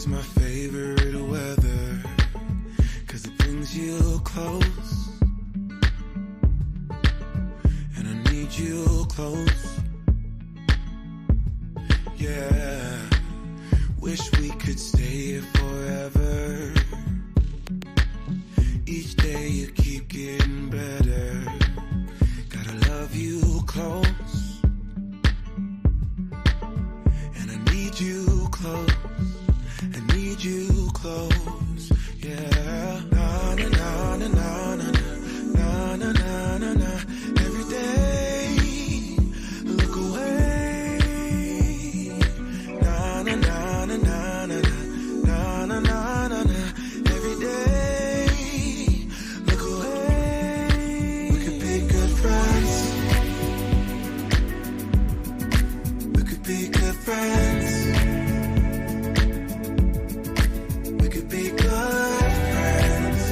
is my favorite weather, 'cause it brings you close, and I need you close. Yeah, wish we could stay here forever. Each day you keep getting better. Gotta love you close, and I need you close. I need you close. Yeah. Na na na na na na na na na na na. Every day, look away. Na na na na na na na na na na na. Every day, look away. We could be good friends. We could be good friends. We could be good friends.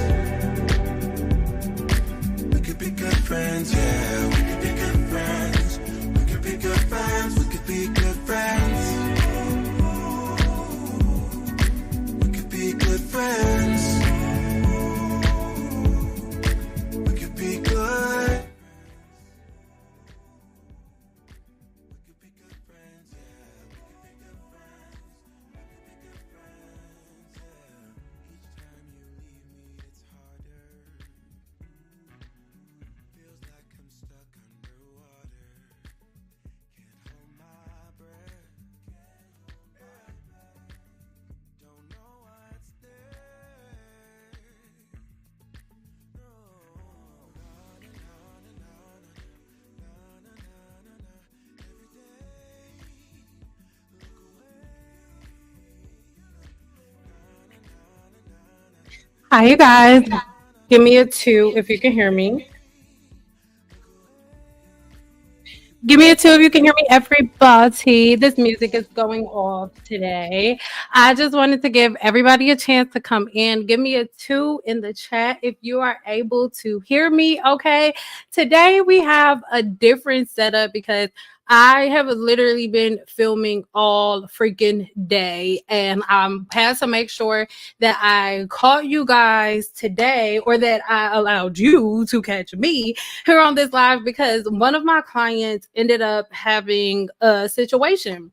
We could be good friends, yeah. We could be good friends. We could be good friends. We could be good friends. We could be good friends. We could be good. We could be good friends, yeah. We could be good friends. We could be good friends, yeah. Each time you leave me, it's harder. Feels like I'm stuck underwater. Can't hold my breath. Don't know what's there. No. Na na na na na na na na na. Every day, look away. Hi, you guys. Give me a 2 if you can hear me. Give me a 2 if you can hear me, everybody. This music is going off today. I just wanted to give everybody a chance to come in. Give me a 2 in the chat if you are able to hear me. Okay. Today we have a different setup because I have literally been filming all freaking day, and I'm had to make sure that I caught you guys today, or that I allowed you to catch me here on this live, because one of my clients ended up having a situation,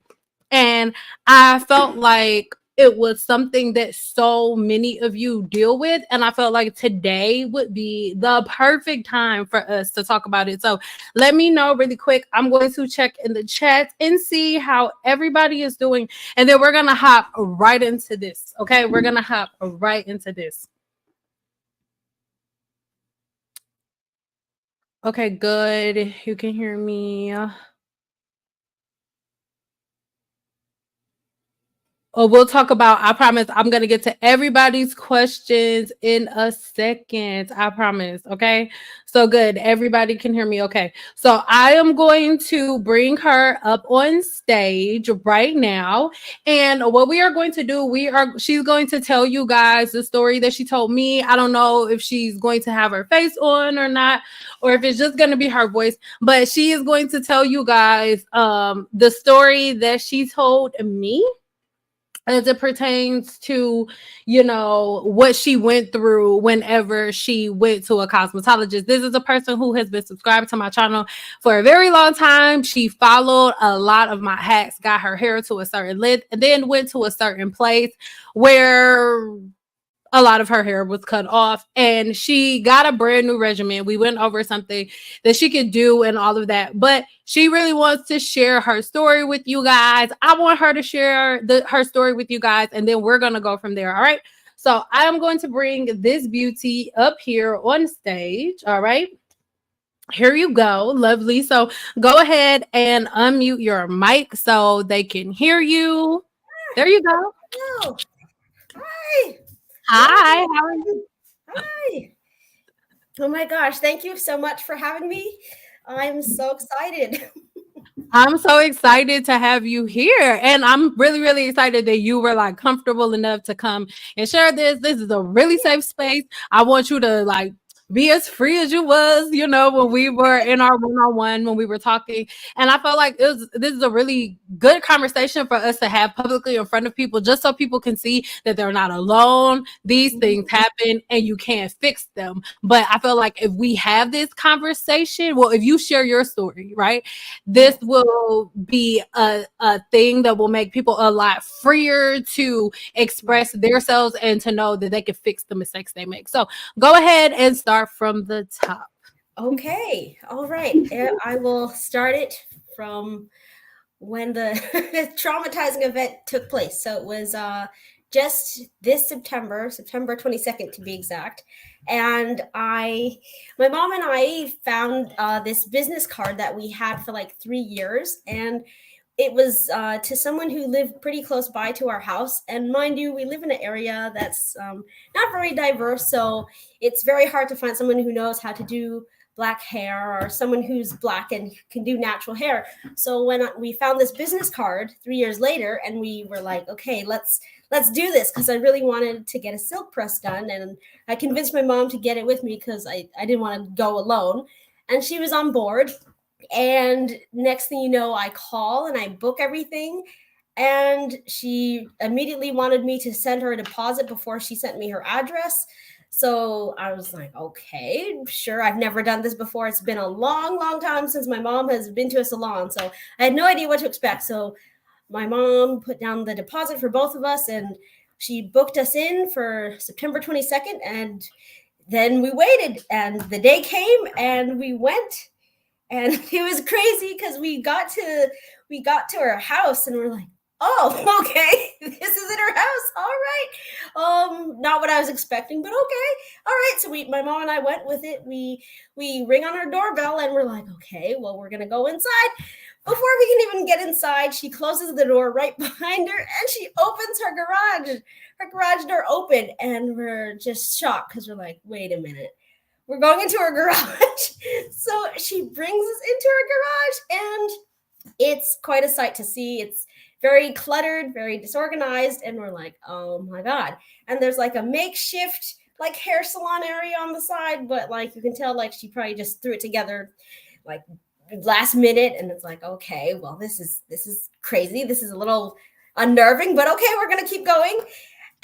and I felt like it was something that so many of you deal with, and I felt like today would be the perfect time for us to talk about it. So let me know really quick. I'm going to check in the chat and see how everybody is doing, and then we're gonna hop right into this. Okay, we're gonna hop right into this. Okay, good. You can hear me. Oh, we'll talk about, I promise I'm going to get to everybody's questions in a second. I promise. Okay. So good. Everybody can hear me. Okay. So I am going to bring her up on stage right now. And what we are going to do, she's going to tell you guys the story that she told me. I don't know if she's going to have her face on or not, or if it's just going to be her voice, but she is going to tell you guys the story that she told me as it pertains to, what she went through whenever she went to a cosmetologist. This is a person who has been subscribed to my channel for a very long time. She followed a lot of my hacks, got her hair to a certain length, and then went to a certain place where a lot of her hair was cut off, and she got a brand new regimen. We went over something that she could do and all of that, but she really wants to share her story with you guys. I want her to share her story with you guys, and then we're going to go from there. All right. So I am going to bring this beauty up here on stage. All right. Here you go. Lovely. So go ahead and unmute your mic so they can hear you. There you go. Hello. Hi. Hi. How are you? Hi. Oh my gosh. Thank you so much for having me. I'm so excited. I'm so excited to have you here. And I'm really, really excited that you were like comfortable enough to come and share this. This is a really safe space. I want you to like be as free as you was, when we were in our one-on-one, when we were talking. And I felt like this is a really good conversation for us to have publicly in front of people, just so people can see that they're not alone. These things happen and you can't fix them. But I feel like if we have this conversation, well, if you share your story, right, this will be a thing that will make people a lot freer to express themselves and to know that they can fix the mistakes they make. So go ahead and start from the top. Okay. All right. I will start it from when the traumatizing event took place. So it was just this September 22nd to be exact. And my mom and I found this business card that we had for like 3 years. And it was to someone who lived pretty close by to our house. And mind you, we live in an area that's not very diverse. So it's very hard to find someone who knows how to do black hair or someone who's black and can do natural hair. So when we found this business card 3 years later, and we were like, okay, let's do this, because I really wanted to get a silk press done. And I convinced my mom to get it with me because I didn't want to go alone. And she was on board. And next thing you know, I call and I book everything. And she immediately wanted me to send her a deposit before she sent me her address. So I was like, okay, sure. I've never done this before. It's been a long, long time since my mom has been to a salon. So I had no idea what to expect. So my mom put down the deposit for both of us, and she booked us in for September 22nd. And then we waited, and the day came and we went. And it was crazy because we got to her house and we're like, oh, okay, this is in her house. All right. Not what I was expecting, but okay. All right. So my mom and I went with it. We ring on her doorbell and we're like, okay, well, we're going to go inside. Before we can even get inside, she closes the door right behind her and she opens her garage door open. And we're just shocked because we're like, wait a minute. We're going into her garage. So she brings us into her garage and it's quite a sight to see. It's very cluttered, very disorganized. And we're like, oh my God. And there's like a makeshift like hair salon area on the side, but like you can tell like she probably just threw it together like last minute. And it's like, okay, well, this is crazy. This is a little unnerving, but okay, we're going to keep going.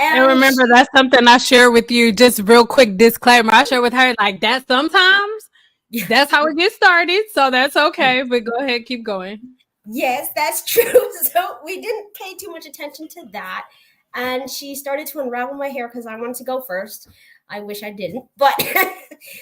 And remember, that's something I share with you. Just real quick disclaimer. I share with her like that sometimes. That's how it gets started. So that's okay. But go ahead, keep going. Yes, that's true. So we didn't pay too much attention to that. And she started to unravel my hair because I wanted to go first. I wish I didn't. But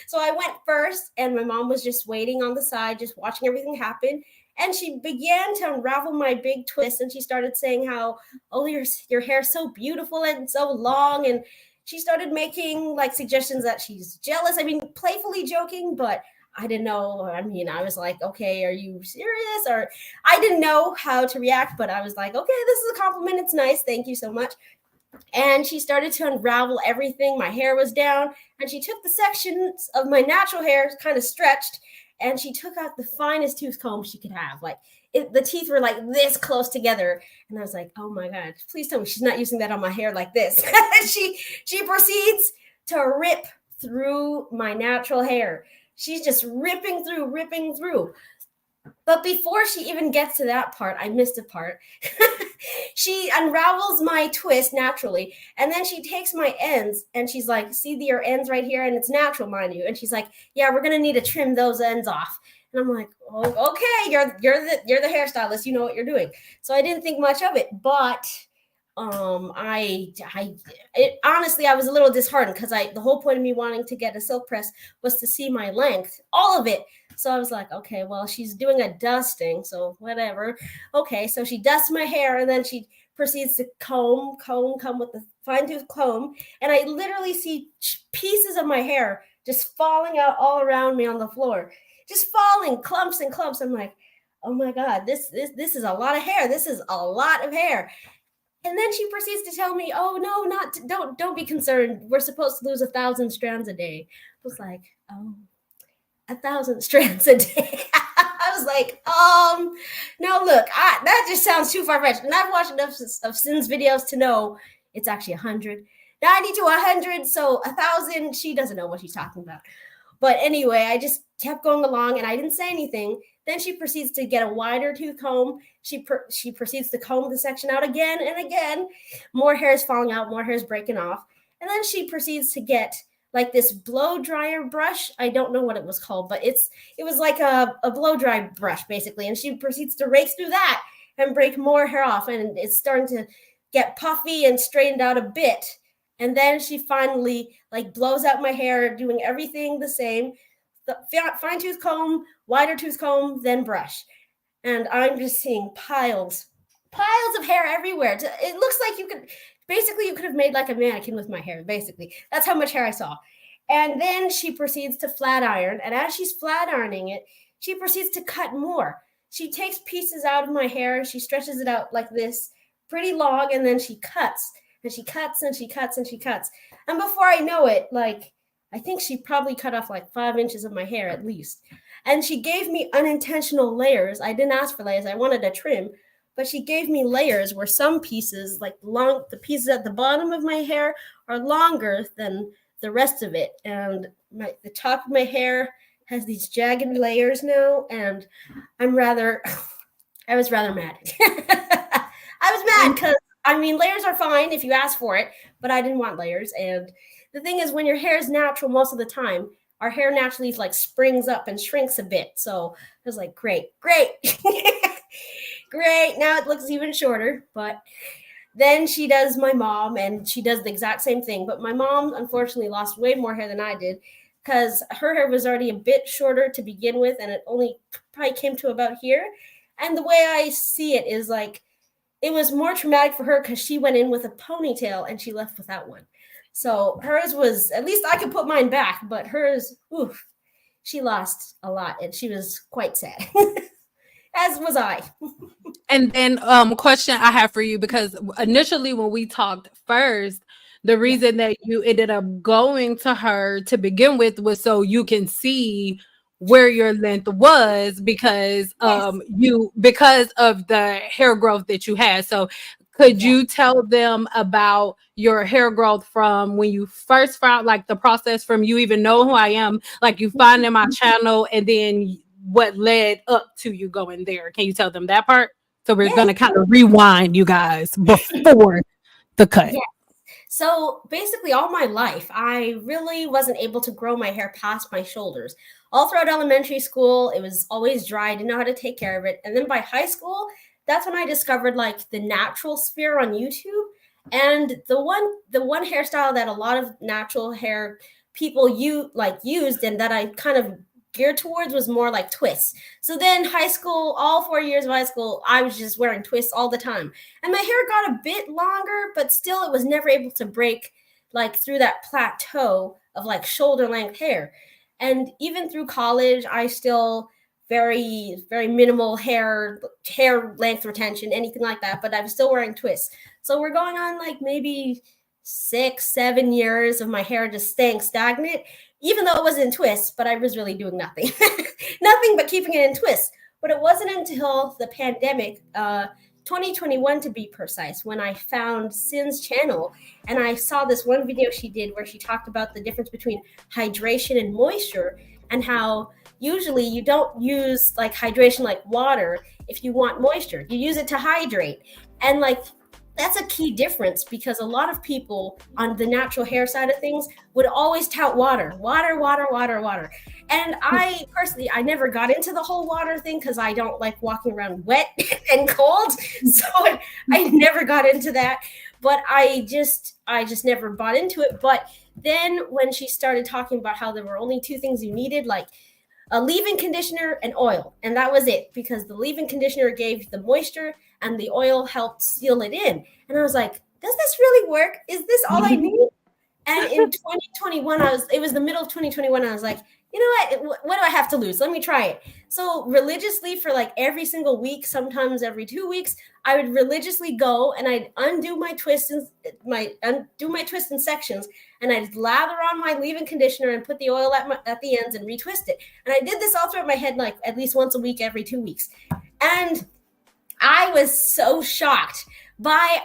so I went first and my mom was just waiting on the side, just watching everything happen. And she began to unravel my big twist. And she started saying how, oh, your hair's so beautiful and so long. And she started making like suggestions that she's jealous. I mean, playfully joking, but I didn't know. I mean, I was like, okay, are you serious? Or I didn't know how to react, but I was like, okay, this is a compliment. It's nice. Thank you so much. And she started to unravel everything. My hair was down. And she took the sections of my natural hair, kind of stretched, and she took out the finest tooth comb she could have. Like the teeth were like this close together. And I was like, oh my God, please tell me she's not using that on my hair like this. she proceeds to rip through my natural hair. She's just ripping through. But before she even gets to that part, I missed a part. She unravels my twist naturally. And then she takes my ends and she's like, see your ends right here? And it's natural, mind you. And she's like, yeah, we're going to need to trim those ends off. And I'm like, oh, okay, you're the hairstylist. You know what you're doing. So I didn't think much of it. But honestly, I was a little disheartened because the whole point of me wanting to get a silk press was to see my length, all of it. So I was like, okay, well, she's doing a dusting, so whatever. Okay, so she dusts my hair and then she proceeds to comb with the fine tooth comb, and I literally see pieces of my hair just falling out all around me on the floor, just falling clumps and clumps. I'm like, oh my God, this is a lot of hair. This is a lot of hair. And then she proceeds to tell me, oh, no, don't be concerned. We're supposed to lose 1,000 strands a day. I was like, oh, 1,000 strands a day. I was like, no, look, that just sounds too far-fetched. And I've watched enough of Sin's videos to know it's actually 100. 90 to 100, so 1,000, she doesn't know what she's talking about. But anyway, I just kept going along and I didn't say anything. Then she proceeds to get a wider tooth comb. She proceeds to comb the section out again and again. More hair is falling out, more hair is breaking off. And then she proceeds to get like this blow dryer brush. I don't know what it was called, but it was like a blow dry brush basically. And she proceeds to rake through that and break more hair off. And it's starting to get puffy and straightened out a bit. And then she finally like blows out my hair, doing everything the same. The fine tooth comb, wider tooth comb, then brush. And I'm just seeing piles of hair everywhere. It looks like you could have made like a mannequin with my hair, basically. That's how much hair I saw. And then she proceeds to flat iron. And as she's flat ironing it, she proceeds to cut more. She takes pieces out of my hair. She stretches it out like this, pretty long, and then she cuts. And she cuts and she cuts and she cuts. And before I know it, like, I think she probably cut off like 5 inches of my hair at least. And she gave me unintentional layers. I didn't ask for layers. I wanted a trim. But she gave me layers where some pieces, like the pieces at the bottom of my hair are longer than the rest of it. And the top of my hair has these jagged layers now. And I was rather mad. I was mad because, I mean, layers are fine if you ask for it, but I didn't want layers. And the thing is, when your hair is natural most of the time, our hair naturally like springs up and shrinks a bit. So I was like, great. Great. Now it looks even shorter. But then she does my mom, and she does the exact same thing. But my mom, unfortunately, lost way more hair than I did because her hair was already a bit shorter to begin with, and it only probably came to about here. And the way I see it is like, it was more traumatic for her because she went in with a ponytail and she left without one. So hers was, at least I could put mine back, but hers, oof, she lost a lot and she was quite sad, as was I. And then question I have for you, because initially when we talked first, the reason that you ended up going to her to begin with was so you can see where your length was, because because of the hair growth that you had. So could you tell them about your hair growth from when you first found, like the process from you even know who I am, like you finding my channel, and then what led up to you going there? Can you tell them that part? So we're going to kind of rewind, you guys, before the cut. Yeah. So basically all my life, I really wasn't able to grow my hair past my shoulders. All throughout elementary school, it was always dry. I didn't know how to take care of it. And then by high school, that's when I discovered like the natural sphere on YouTube. And the one hairstyle that a lot of natural hair people used and that I kind of geared towards was more like twists. So then high school, all 4 years of high school, I was just wearing twists all the time. And my hair got a bit longer, but still it was never able to break like through that plateau of like shoulder length hair. And even through college, I still very, very minimal hair length retention, anything like that, but I'm still wearing twists. So we're going on like maybe 6-7 years of my hair just staying stagnant, even though it was in twists, but I was really doing nothing. Nothing but keeping it in twists. But it wasn't until the pandemic, 2021 to be precise, when I found Sin's channel and I saw this one video she did where she talked about the difference between hydration and moisture, and how usually you don't use like hydration like water if you want moisture. You use it to hydrate. And like, that's a key difference, because a lot of people on the natural hair side of things would always tout water. And I personally, I never got into the whole water thing because I don't like walking around wet and cold. So I never got into that, but I just never bought into it. But then when she started talking about how there were only two things you needed, like a leave-in conditioner and oil, and that was it, because the leave-in conditioner gave the moisture and the oil helped seal it in. And I was like, does this really work? Is this all I need? And in 2021, it was the middle of 2021, I was like, you know what do I have to lose? Let me try it. So religiously for like every single week, sometimes every 2 weeks, I would religiously go and I'd undo my twists in sections, and I'd lather on my leave-in conditioner and put the oil at the ends and retwist it. And I did this all throughout my head, like at least once a week, every 2 weeks. And I was so shocked by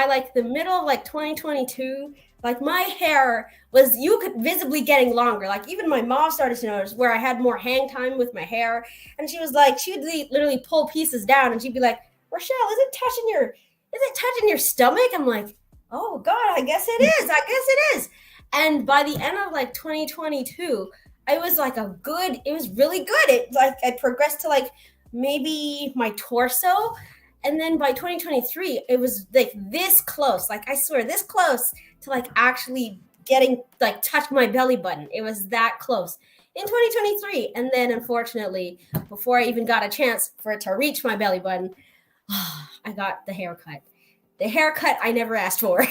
like the middle of like 2022, Like my hair was, you could visibly getting longer. Like even my mom started to notice where I had more hang time with my hair. And she was like, she would literally pull pieces down and she'd be like, Rochelle, is it touching your stomach? I'm like, oh God, I guess it is. I guess it is. And by the end of like 2022, I was like it was really good. It like I progressed to like maybe my torso. And then by 2023, it was like this close, like I swear, this close to like actually getting like touch my belly button. It was that close in 2023. And then unfortunately, before I even got a chance for it to reach my belly button, I got the haircut. The haircut I never asked for.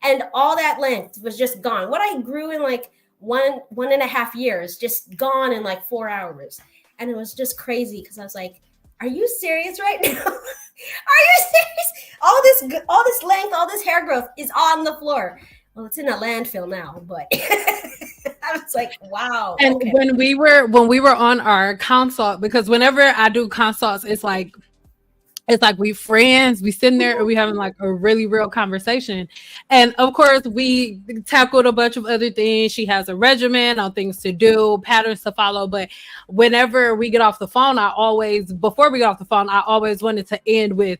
And all that length was just gone. What I grew in like 1.5 years, just gone in like 4 hours. And it was just crazy because I was like, are you serious right now? Are you serious? All this length, all this hair growth is on the floor. Well, it's in a landfill now, but I was like, wow. And okay. when we were on our consult, because whenever I do consults, it's like we friends, we sitting there and we having like a really real conversation. And of course we tackled a bunch of other things. She has a regimen on things to do, patterns to follow. But whenever we get off the phone, before we get off the phone, I always wanted to end with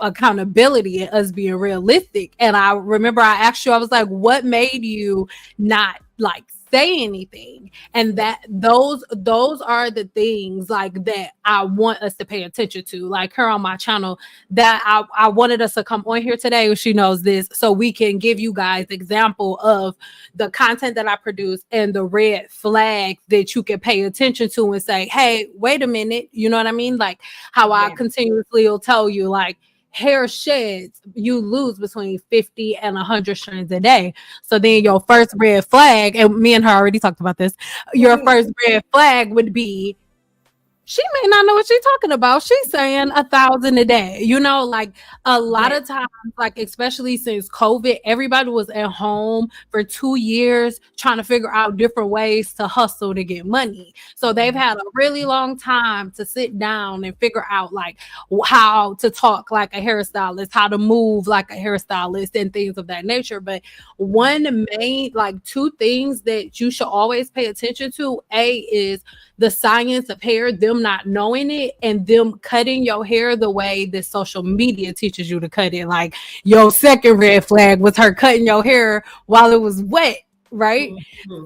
accountability and us being realistic. And I remember I asked you, I was like, what made you not like say anything? And that those are the things like that I want us to pay attention to, like her on my channel, that I wanted us to come on here today. She knows this, so we can give you guys example of the content that I produce and the red flag that you can pay attention to and say, hey, wait a minute, you know what I mean? Like how I continuously will tell you, like, hair sheds, you lose between 50 and 100 strands a day. So then your first red flag, and me and her already talked about this, your first red flag would be, she may not know what she's talking about. She's saying 1,000 a day. You know, like a lot of times, like especially since COVID, everybody was at home for 2 years trying to figure out different ways to hustle to get money. So they've had a really long time to sit down and figure out like how to talk like a hairstylist, how to move like a hairstylist and things of that nature. But one main, like two things that you should always pay attention to, is the science of hair, them not knowing it, and them cutting your hair the way that social media teaches you to cut it. Like your second red flag was her cutting your hair while it was wet, right?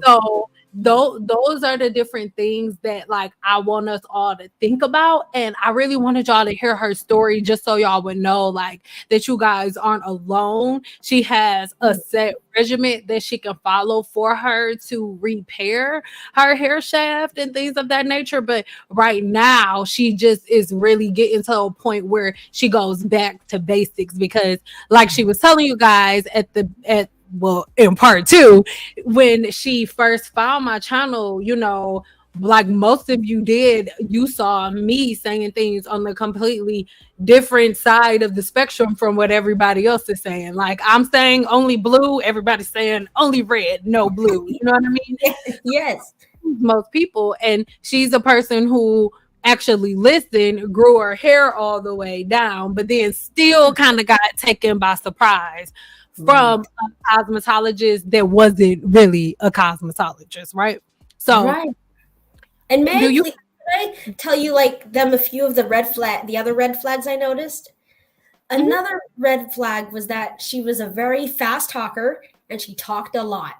So those are the different things that like I want us all to think about. And I really wanted y'all to hear her story just so y'all would know like that you guys aren't alone. She has a set regimen that she can follow for her to repair her hair shaft and things of that nature. But right now she just is really getting to a point where she goes back to basics, because like she was telling you guys in part 2, when she first found my channel, you know, like most of you did, you saw me saying things on the completely different side of the spectrum from what everybody else is saying. Like I'm saying only blue, everybody's saying only red, no blue. You know what I mean? Yes. Most people. And she's a person who actually listened, grew her hair all the way down, but then still kind of got taken by surprise from a cosmetologist that wasn't really a cosmetologist, right? So, and may I tell you like a few of the other red flags I noticed? Another red flag was that she was a very fast talker and she talked a lot.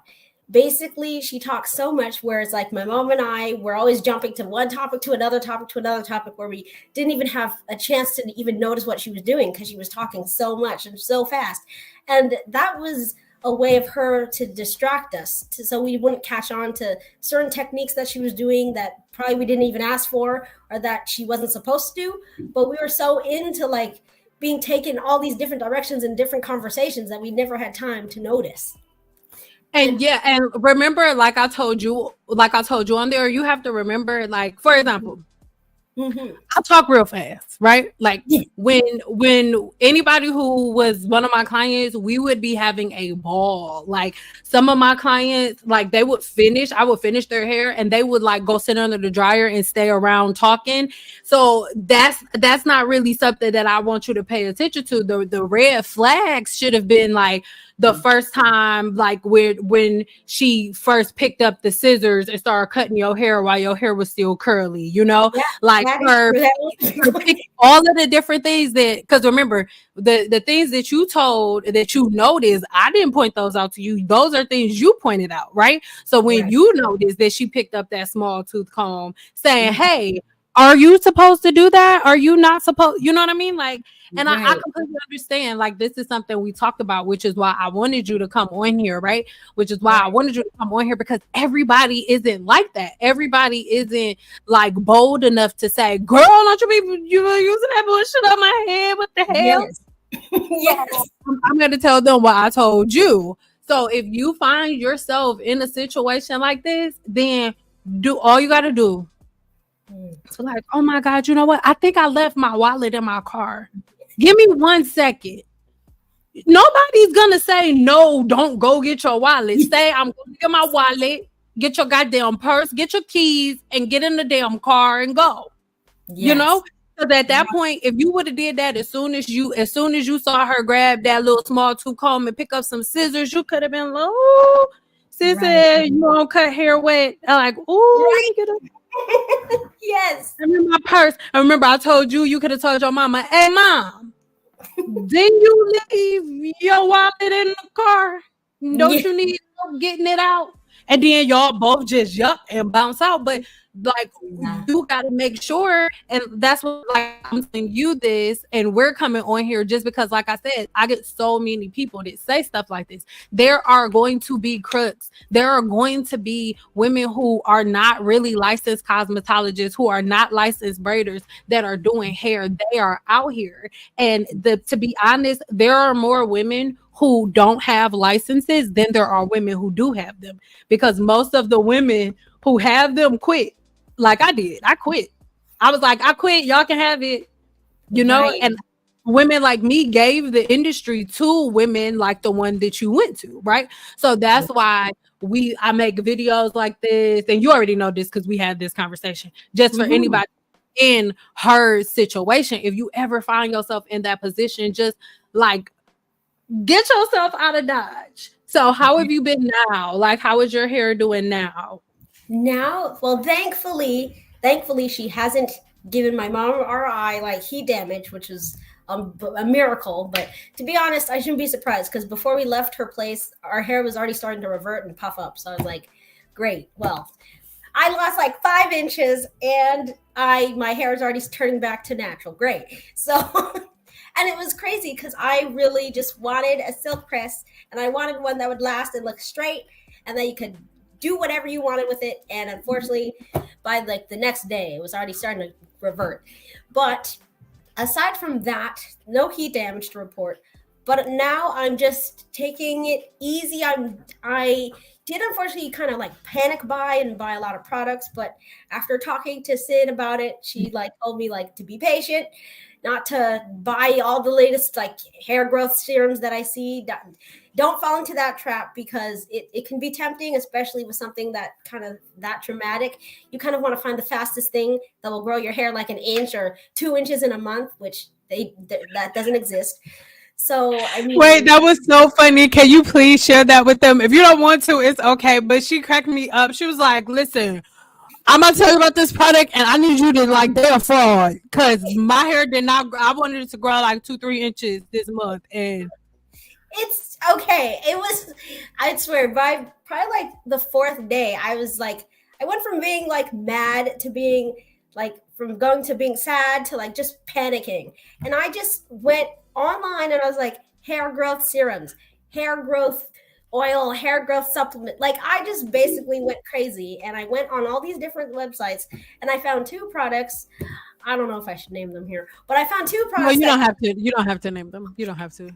Basically, she talked so much, whereas like my mom and I were always jumping to one topic to another topic to another topic, where we didn't even have a chance to even notice what she was doing because she was talking so much and so fast. And that was a way of her to distract us, so we wouldn't catch on to certain techniques that she was doing that probably we didn't even ask for or that she wasn't supposed to do. But we were so into like being taken all these different directions and different conversations that we never had time to notice. And and remember, like I told you on there, you have to remember, like, for example, I talk real fast, right? Like when anybody who was one of my clients, we would be having a ball. Like some of my clients, like I would finish their hair and they would like go sit under the dryer and stay around talking. So that's not really something that I want you to pay attention to. The red flags should have been like the first time, like when she first picked up the scissors and started cutting your hair while your hair was still curly, you know, Yeah, like that her is true. all of the different things that, because remember the things that you told that you noticed, I didn't point those out to you. Those are things you pointed out, right? So when Right. you noticed that she picked up that small tooth comb, saying, Mhm. "Hey, are you supposed to do that? Are you not supposed?" You know what I mean? Like, and I Right. completely understand. Like, this is something we talked about, which is why I wanted you to come on here, right? Which is why I Right. wanted you to come on here because everybody isn't like that. Everybody isn't like bold enough to say, "Girl, don't you be you using that bullshit on my head? What the hell?" Yes. So Yes. I'm going to tell them what I told you. So if you find yourself in a situation like this, then do all you got to do. Mm. So like, oh my God, you know what? I think I left my wallet in my car. Give me 1 second. Nobody's gonna say no, don't go get your wallet. Say, I'm gonna get my wallet, get your goddamn purse, get your keys, and get in the damn car and go. You Yes. know? Because at that point, if you would have did that as soon as you saw her grab that little small tooth comb and pick up some scissors, you could have been like, oh, Right. sissy, you don't cut hair wet. I'm like, oh, let Right. me get a Yes. I remember my purse. I remember I told you could have told your mama, hey mom, didn't you leave your wallet in the car? Don't Yeah. you need help getting it out? And then y'all both just yup and bounce out. But like Yeah. you gotta make sure, and that's what like I'm telling you this, and we're coming on here just because, like I said, I get so many people that say stuff like this. There are going to be crooks. There are going to be women who are not really licensed cosmetologists, who are not licensed braiders that are doing hair. They are out here. And to be honest, there are more women who don't have licenses than there are women who do have them, because most of the women who have them quit. Like I did. I quit. I was like, I quit. Y'all can have it, Right. and women like me gave the industry to women like the one that you went to, right? So that's why I make videos like this, and you already know this because we had this conversation. Just for Mhm. anybody in her situation, if you ever find yourself in that position, just like get yourself out of Dodge. So how have you been now? Like, how is your hair doing now? Now, well, thankfully, she hasn't given my mom or I like heat damage, which is a miracle. But to be honest, I shouldn't be surprised because before we left her place, our hair was already starting to revert and puff up. So I was like, great. Well, I lost like 5 inches, and I my hair is already turning back to natural. Great. So, and it was crazy because I really just wanted a silk press, and I wanted one that would last and look straight, and that you could do whatever you wanted with it. And unfortunately, by like the next day, it was already starting to revert. But aside from that, no heat damage to report. But now I'm just taking it easy. I did unfortunately kind of like panic buy and buy a lot of products, but after talking to Sid about it, she like told me like to be patient, not to buy all the latest like hair growth serums that I see. Don't fall into that trap because it can be tempting, especially with something that kind of that dramatic. You kind of want to find the fastest thing that will grow your hair like an inch or 2 inches in a month, which that doesn't exist. So I Wait, mean, that was so funny. Can you please share that with them? If you don't want to, it's okay. But she cracked me up. She was like, listen, I'm gonna tell you about this product, and I need you to like they're a fraud because my hair did not. I wanted it to grow like 2-3 inches this month, and it's okay. It was, I swear, by probably like the fourth day, I was like, I went from being like mad to being like, from going to being sad to like just panicking. And I just went online and I was like, hair growth serums, hair growth oil, hair growth supplement. Like, I just basically went crazy and I went on all these different websites and I found two products. I don't know if I should name them here, but I found two Well, products you that don't have to. You don't have to name them. You don't have to.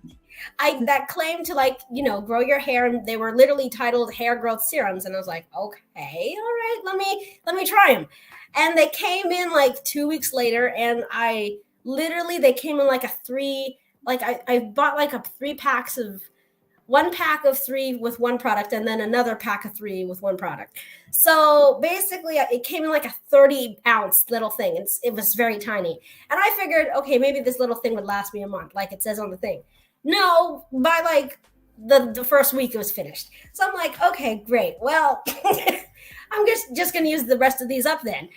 that claim to, like, grow your hair, and they were literally titled hair growth serums, and I was like, okay, all right, let me try them. And they came in like 2 weeks later, and they came in like a three, like I bought like a 3 packs of 1 pack of 3 with one product, and then another pack of 3 with one product. So basically it came in like a 30-ounce little thing. It was very tiny, and I figured, okay, maybe this little thing would last me a month, like it says on the thing. No, by like the first week it was finished. So I'm like, okay, great. Well, I'm just gonna use the rest of these up then.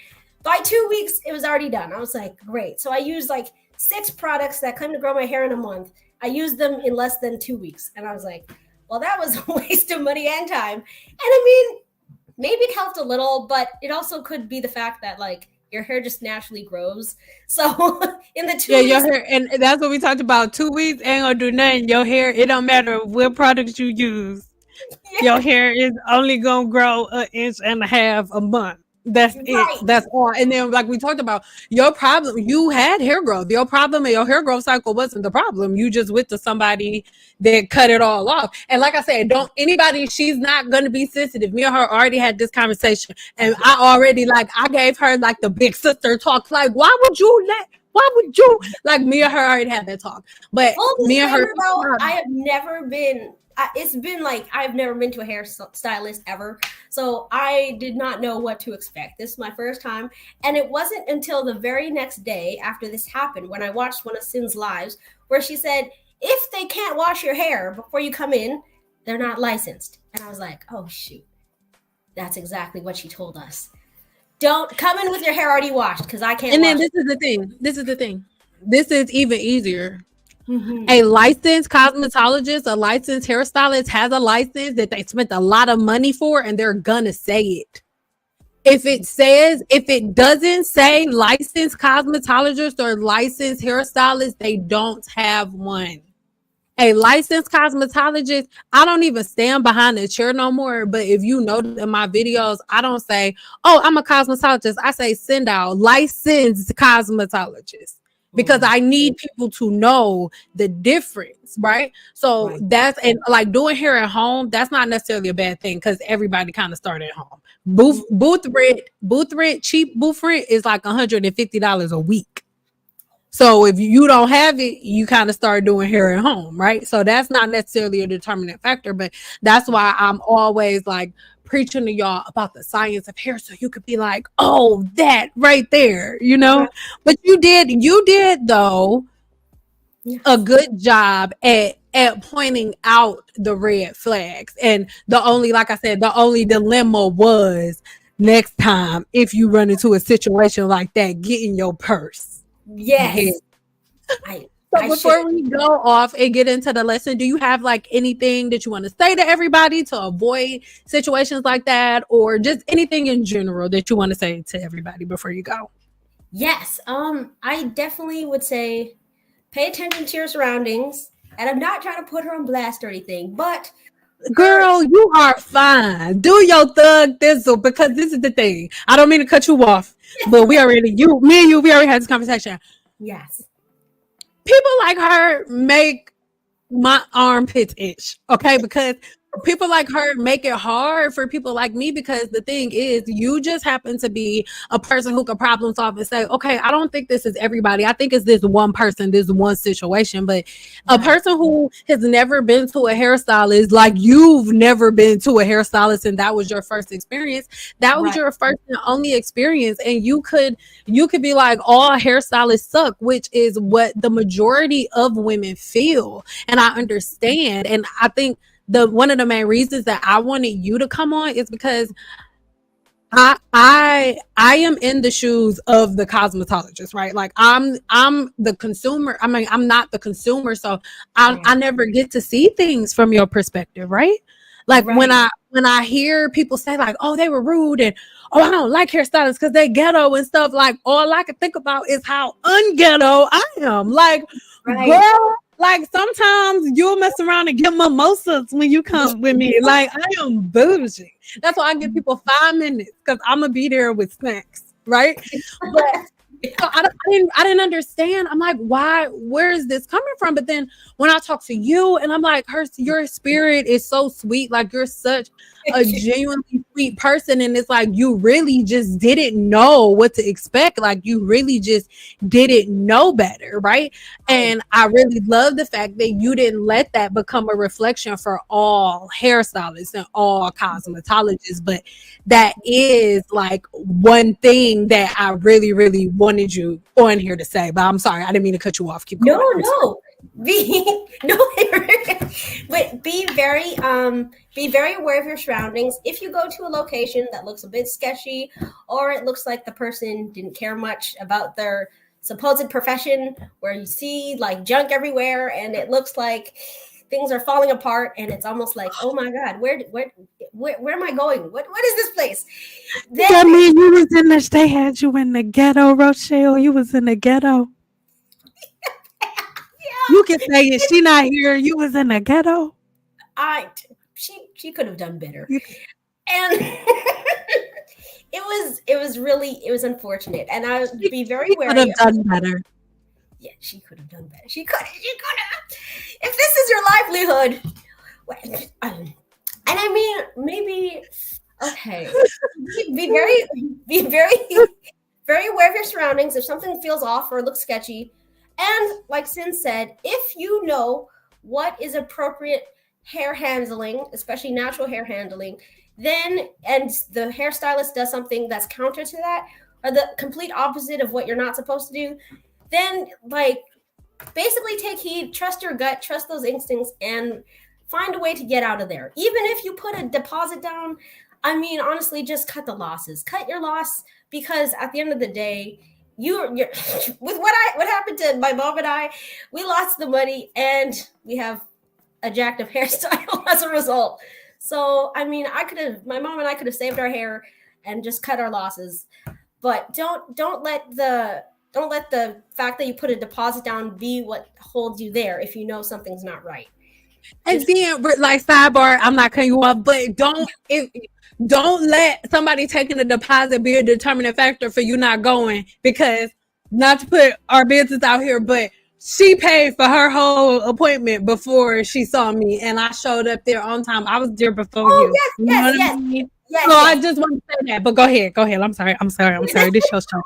By 2 weeks, it was already done. I was like, great. So I used like 6 products that claim to grow my hair in a month. I used them in less than 2 weeks. And I was like, well, that was a waste of money and time. And I mean, maybe it helped a little, but it also could be the fact that like your hair just naturally grows. So in the 2 weeks, your hair, and that's what we talked about. 2 weeks ain't gonna do nothing. Your hair, it don't matter what products you use. yeah, Your hair is only gonna grow 1.5 inches a month. That's right. it. That's all. And then, like we talked about, your problem, you had hair growth. Your problem in your hair growth cycle wasn't the problem. You just went to somebody that cut it all off. And like I said, don't anybody, she's not going to be sensitive. Me and her already had this conversation. And I gave her like the big sister talk. Like, why would you, like me and her already had that talk. But me and her, I have never been, it's been like, I've never been to a hair stylist ever. So I did not know what to expect. This is my first time. And it wasn't until the very next day after this happened, when I watched one of Sin's lives, where she said, if they can't wash your hair before you come in, they're not licensed. And I was like, oh shoot, that's exactly what she told us. Don't come in with your hair already washed, because I can't. And then this is the thing. This is even easier. Mm-hmm. A licensed cosmetologist, a licensed hairstylist has a license that they spent a lot of money for, and they're gonna say it. If it doesn't say licensed cosmetologist or licensed hairstylist, they don't have one. A licensed cosmetologist, I don't even stand behind the chair no more. But if you notice in my videos, I don't say, oh, I'm a cosmetologist. I say send out licensed cosmetologist, because I need people to know the difference, right? So that's, and like doing hair at home, that's not necessarily a bad thing, because everybody kind of started at home. Booth rent, cheap booth rent is like $150 a week. So if you don't have it, you kind of start doing hair at home, right? So that's not necessarily a determinant factor, but that's why I'm always like preaching to y'all about the science of hair, so you could be like, oh, that right there, Right. But you did though a good job at pointing out the red flags. And the only dilemma was, next time if you run into a situation like that, get in your purse. Yes. So before we go off and get into the lesson, do you have like anything that you want to say to everybody to avoid situations like that, or just anything in general that you want to say to everybody before you go? Yes. I definitely would say pay attention to your surroundings. And I'm not trying to put her on blast or anything, but girl, you are fine. Do your thug thistle, because this is the thing. I don't mean to cut you off, but we already had this conversation. Yes. People like her make my armpits itch, okay? Because people like her make it hard for people like me, because the thing is, you just happen to be a person who can problem solve and say, okay, I don't think this is everybody. I think it's this one person, this one situation. But a person who has never been to a hairstylist, like you've never been to a hairstylist, and that was your first experience, that was your first and only experience. And you could be like, all hairstylists suck, which is what the majority of women feel. And I understand. And I think one of the main reasons that I wanted you to come on is because I am in the shoes of the cosmetologist, right? Like I'm the consumer. I mean, I'm not the consumer, so I never get to see things from your perspective, right? Like when I hear people say like, oh, they were rude, and oh, I don't like hairstylists because they ghetto and stuff, like all I can think about is how unghetto I am. Like, girl, like sometimes you'll mess around and get mimosas when you come with me. Like I am bougie. That's why I give people 5 minutes, because I'm gonna be there with snacks, right? So I didn't understand. I'm like, why? Where is this coming from? But then when I talk to you, and I'm like, your spirit is so sweet. Like you're such a genuinely sweet person, and it's like you really just didn't know what to expect. Like you really just didn't know better, right? And I really love the fact that you didn't let that become a reflection for all hairstylists and all cosmetologists, but that is like one thing that I really, really wanted you on here to say. But I'm sorry, I didn't mean to cut you off. Keep going. No. No, but be very aware of your surroundings. If you go to a location that looks a bit sketchy, or it looks like the person didn't care much about their supposed profession, where you see like junk everywhere and it looks like things are falling apart, and it's almost like, oh my god, where am I going? What is this place? Then, I mean, you was in the, they had you in the ghetto, Rochelle. You was in the ghetto. Yeah. You can say it. She not here. You was in the ghetto. She could have done better. And it was unfortunate, and I would be very wary. Could have done better. Yeah, she could have done better. She could have. If this is your livelihood, and I mean, maybe okay. Be very aware of your surroundings. If something feels off or looks sketchy, and like Sin said, if you know what is appropriate hair handling, especially natural hair handling, then and the hairstylist does something that's counter to that, or the complete opposite of what you're not supposed to do, then like basically take heed, trust your gut, trust those instincts, and find a way to get out of there. Even if you put a deposit down, I mean, honestly, just cut the losses. Cut your loss, because at the end of the day, you're with what happened to my mom and I, we lost the money and we have a jacked up hairstyle as a result. So, I mean, my mom and I could have saved our hair and just cut our losses. But don't let the fact that you put a deposit down be what holds you there if you know something's not right. And then, like, sidebar, I'm not cutting you off, but don't let somebody taking a deposit be a determining factor for you not going, because not to put our business out here, but she paid for her whole appointment before she saw me, and I showed up there on time. I was there before you. Yes. I mean? Yes, I just want to say that, but go ahead. I'm sorry. This show's show.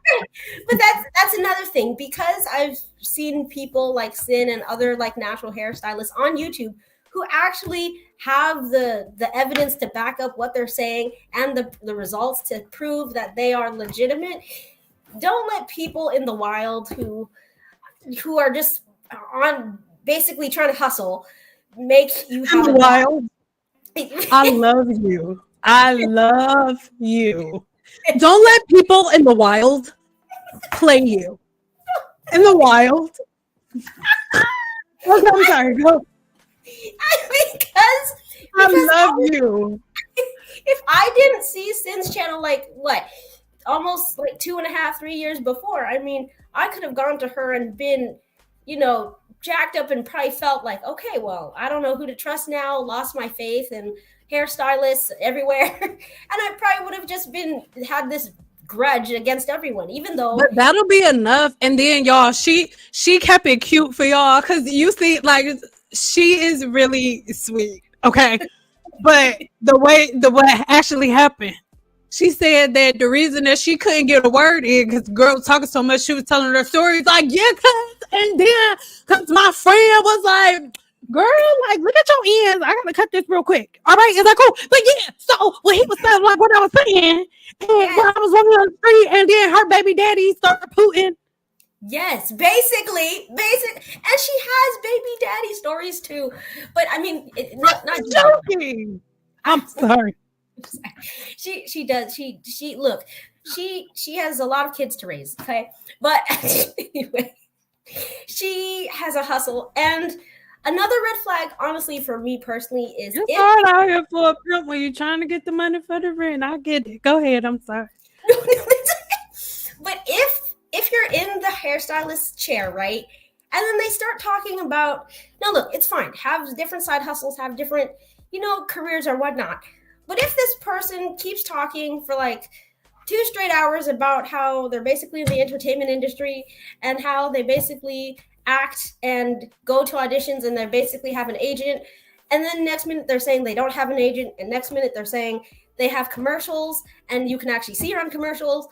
But that's another thing, because I've seen people like Sin and other like natural hairstylists on YouTube who actually have the evidence to back up what they're saying and the results to prove that they are legitimate. Don't let people in the wild who are just on basically trying to hustle make you have a wild. I love you. Don't let people in the wild play you. In the wild. I'm sorry. Go. Because I love you. If I didn't see Sin's channel like what, almost like 2.5, 3 years before, I mean, I could have gone to her and been, jacked up and probably felt like, okay, well, I don't know who to trust now, lost my faith in hairstylists everywhere. And I probably would have just had this grudge against everyone, even though. But that'll be enough. And then y'all, she kept it cute for y'all, because you see, like, she is really sweet, okay? But what actually happened, she said that the reason that she couldn't get a word in, because the girl was talking so much, she was telling her stories like, yeah, and then because my friend was like, girl, like, look at your ends. I gotta cut this real quick. All right, is that cool? But yeah, so when he was saying like what I was saying, and when I was walking on the street, and then her baby daddy started pooting. Yes, basically, and she has baby daddy stories too. But I mean, not joking. I'm sorry. She does. She look. She has a lot of kids to raise. Okay, but anyway, she has a hustle. And another red flag, honestly, for me personally, is it's hard out here for a pimp when you're trying to get the money for the rent. I get it. Go ahead. I'm sorry. But if you're in the hairstylist chair, right, and then they start talking about, no, look, it's fine. Have different side hustles, have different, careers or whatnot. But if this person keeps talking for like 2 straight hours about how they're basically in the entertainment industry and how they basically act and go to auditions and they basically have an agent. And then next minute they're saying they don't have an agent. And next minute they're saying they have commercials and you can actually see her on commercials.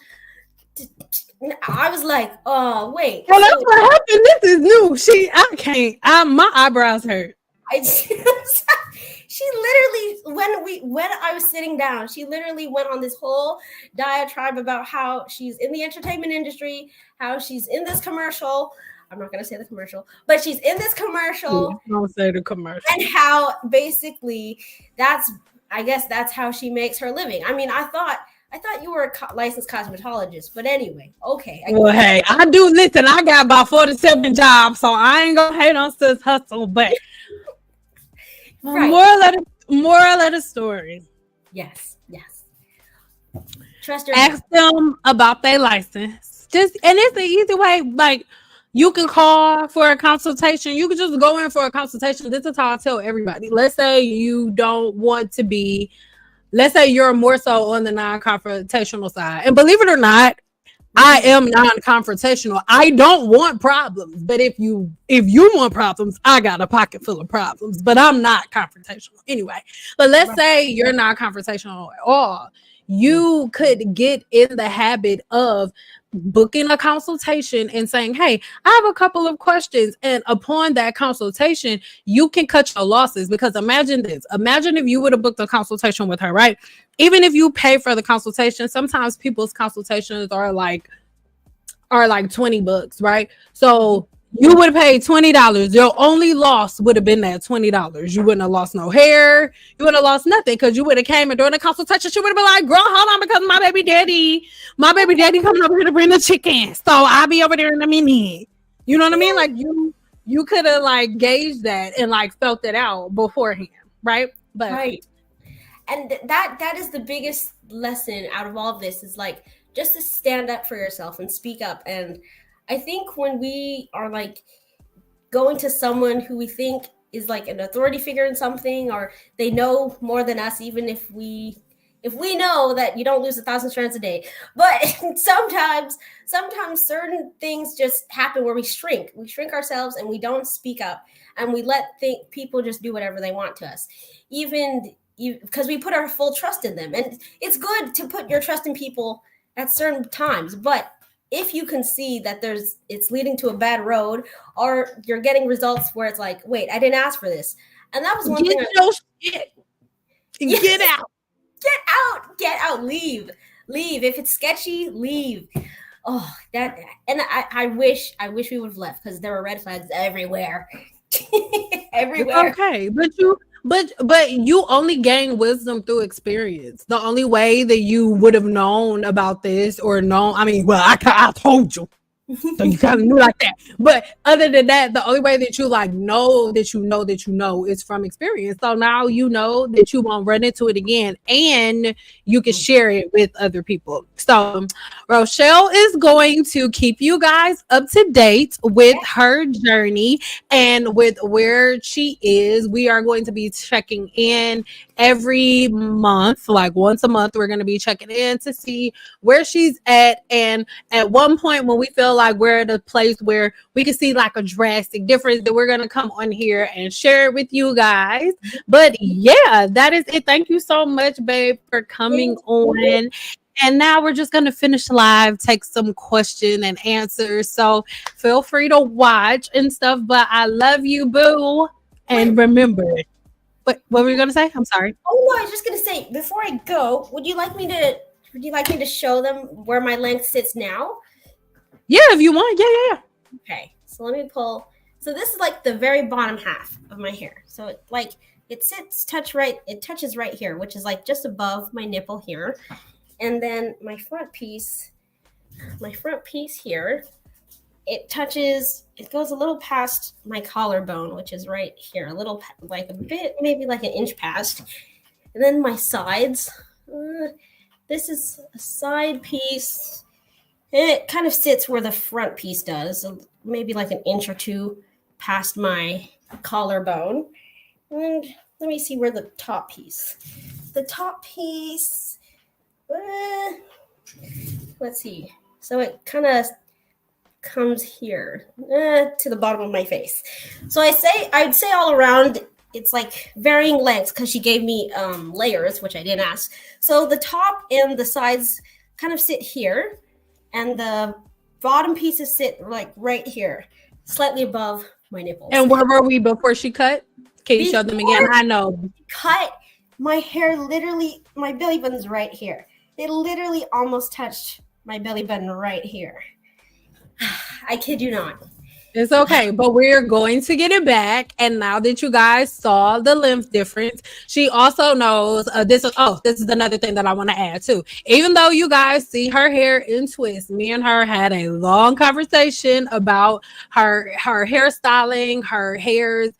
I was like, oh, wait. Well, that's what happened. This is new. I can't. My eyebrows hurt. She literally, when I was sitting down, she literally went on this whole diatribe about how she's in the entertainment industry, how she's in this commercial. I'm not going to say the commercial, but she's in this commercial. Don't say the commercial. And how basically I guess that's how she makes her living. I mean, I thought you were a licensed cosmetologist, but anyway, okay. Well, hey, I do listen. I got about 47 jobs, so I ain't gonna hate on sis hustle, but right. Moral of the story. Yes. Trust your ask them about their license. And it's an easy way. Like, you can call for a consultation. You can just go in for a consultation. This is how I tell everybody. Let's say you don't want to be. Let's say you're more so on the non-confrontational side. And believe it or not, I am non-confrontational. I don't want problems. But if you want problems, I got a pocket full of problems. But I'm not confrontational anyway. But let's say you're not confrontational at all. You could get in the habit of booking a consultation and saying, hey, I have a couple of questions. And upon that consultation, you can cut your losses. Because imagine this. Imagine if you would have booked a consultation with her, right? Even if you pay for the consultation, sometimes people's consultations are like $20, right? So you would have paid $20. Your only loss would have been that $20. You wouldn't have lost no hair. You wouldn't have lost nothing because you would have came and during the consultation, she would have been like, girl, hold on, because my baby daddy coming over here to bring the chicken. So I'll be over there in a minute. You know what I mean? Like you could have like gauged that and like felt it out beforehand, right? But right. And that is the biggest lesson out of all of this is like just to stand up for yourself and speak up. And I think when we are like going to someone who we think is like an authority figure in something, or they know more than us, even if we know that you don't lose 1,000 strands a day, but sometimes certain things just happen where we shrink ourselves and we don't speak up and we let people just do whatever they want to us, even because we put our full trust in them. And it's good to put your trust in people at certain times, but if you can see that it's leading to a bad road, or you're getting results where it's like, wait, I didn't ask for this. And that was one thing. Get out, leave. If it's sketchy, leave. Oh, and I wish we would have left because there were red flags everywhere. Everywhere. Okay, but you only gain wisdom through experience. The only way that you would have known about this I told you. So you kind of knew like that. But other than that, the only way that you like know that you know is from experience. So now you know that you won't run into it again and you can share it with other people. So Rochelle is going to keep you guys up to date with her journey and with where she is. We are going to be checking in every month, like once a month. We're going to be checking in to see where she's at. And at one point when we feel like we're at a place where we can see like a drastic difference, that we're going to come on here and share it with you guys. But yeah, that is it. Thank you so much, babe, for coming on. And now we're just going to finish live, take some question and answers. So feel free to watch and stuff, but I love you, boo. And remember, what were you going to say? I'm sorry. Oh, no, I was just going to say, before I go, would you like me to show them where my length sits now? Yeah, if you want. Yeah. Okay. So let me pull. So this is like the very bottom half of my hair. So it touches right here, which is like just above my nipple here. And then my front piece here, it goes a little past my collarbone, which is right here, a little, like a bit, maybe like an inch past. And then my sides, this is a side piece. It kind of sits where the front piece does, maybe like an inch or two past my collarbone. And let me see where the top piece, let's see. So it kind of comes here to the bottom of my face. So I'd say all around it's like varying lengths because she gave me layers, which I didn't ask. So the top and the sides kind of sit here, and the bottom pieces sit like right here, slightly above my nipples. And where were we before she cut? Can you show them again? I know. Cut, my hair literally, my belly button's right here. It literally almost touched my belly button right here. I kid you not. It's okay, but we're going to get it back. And now that you guys saw the length difference, she also knows this is another thing that I want to add too. Even though you guys see her hair in twists, me and her had a long conversation about her hairstyling, her hair's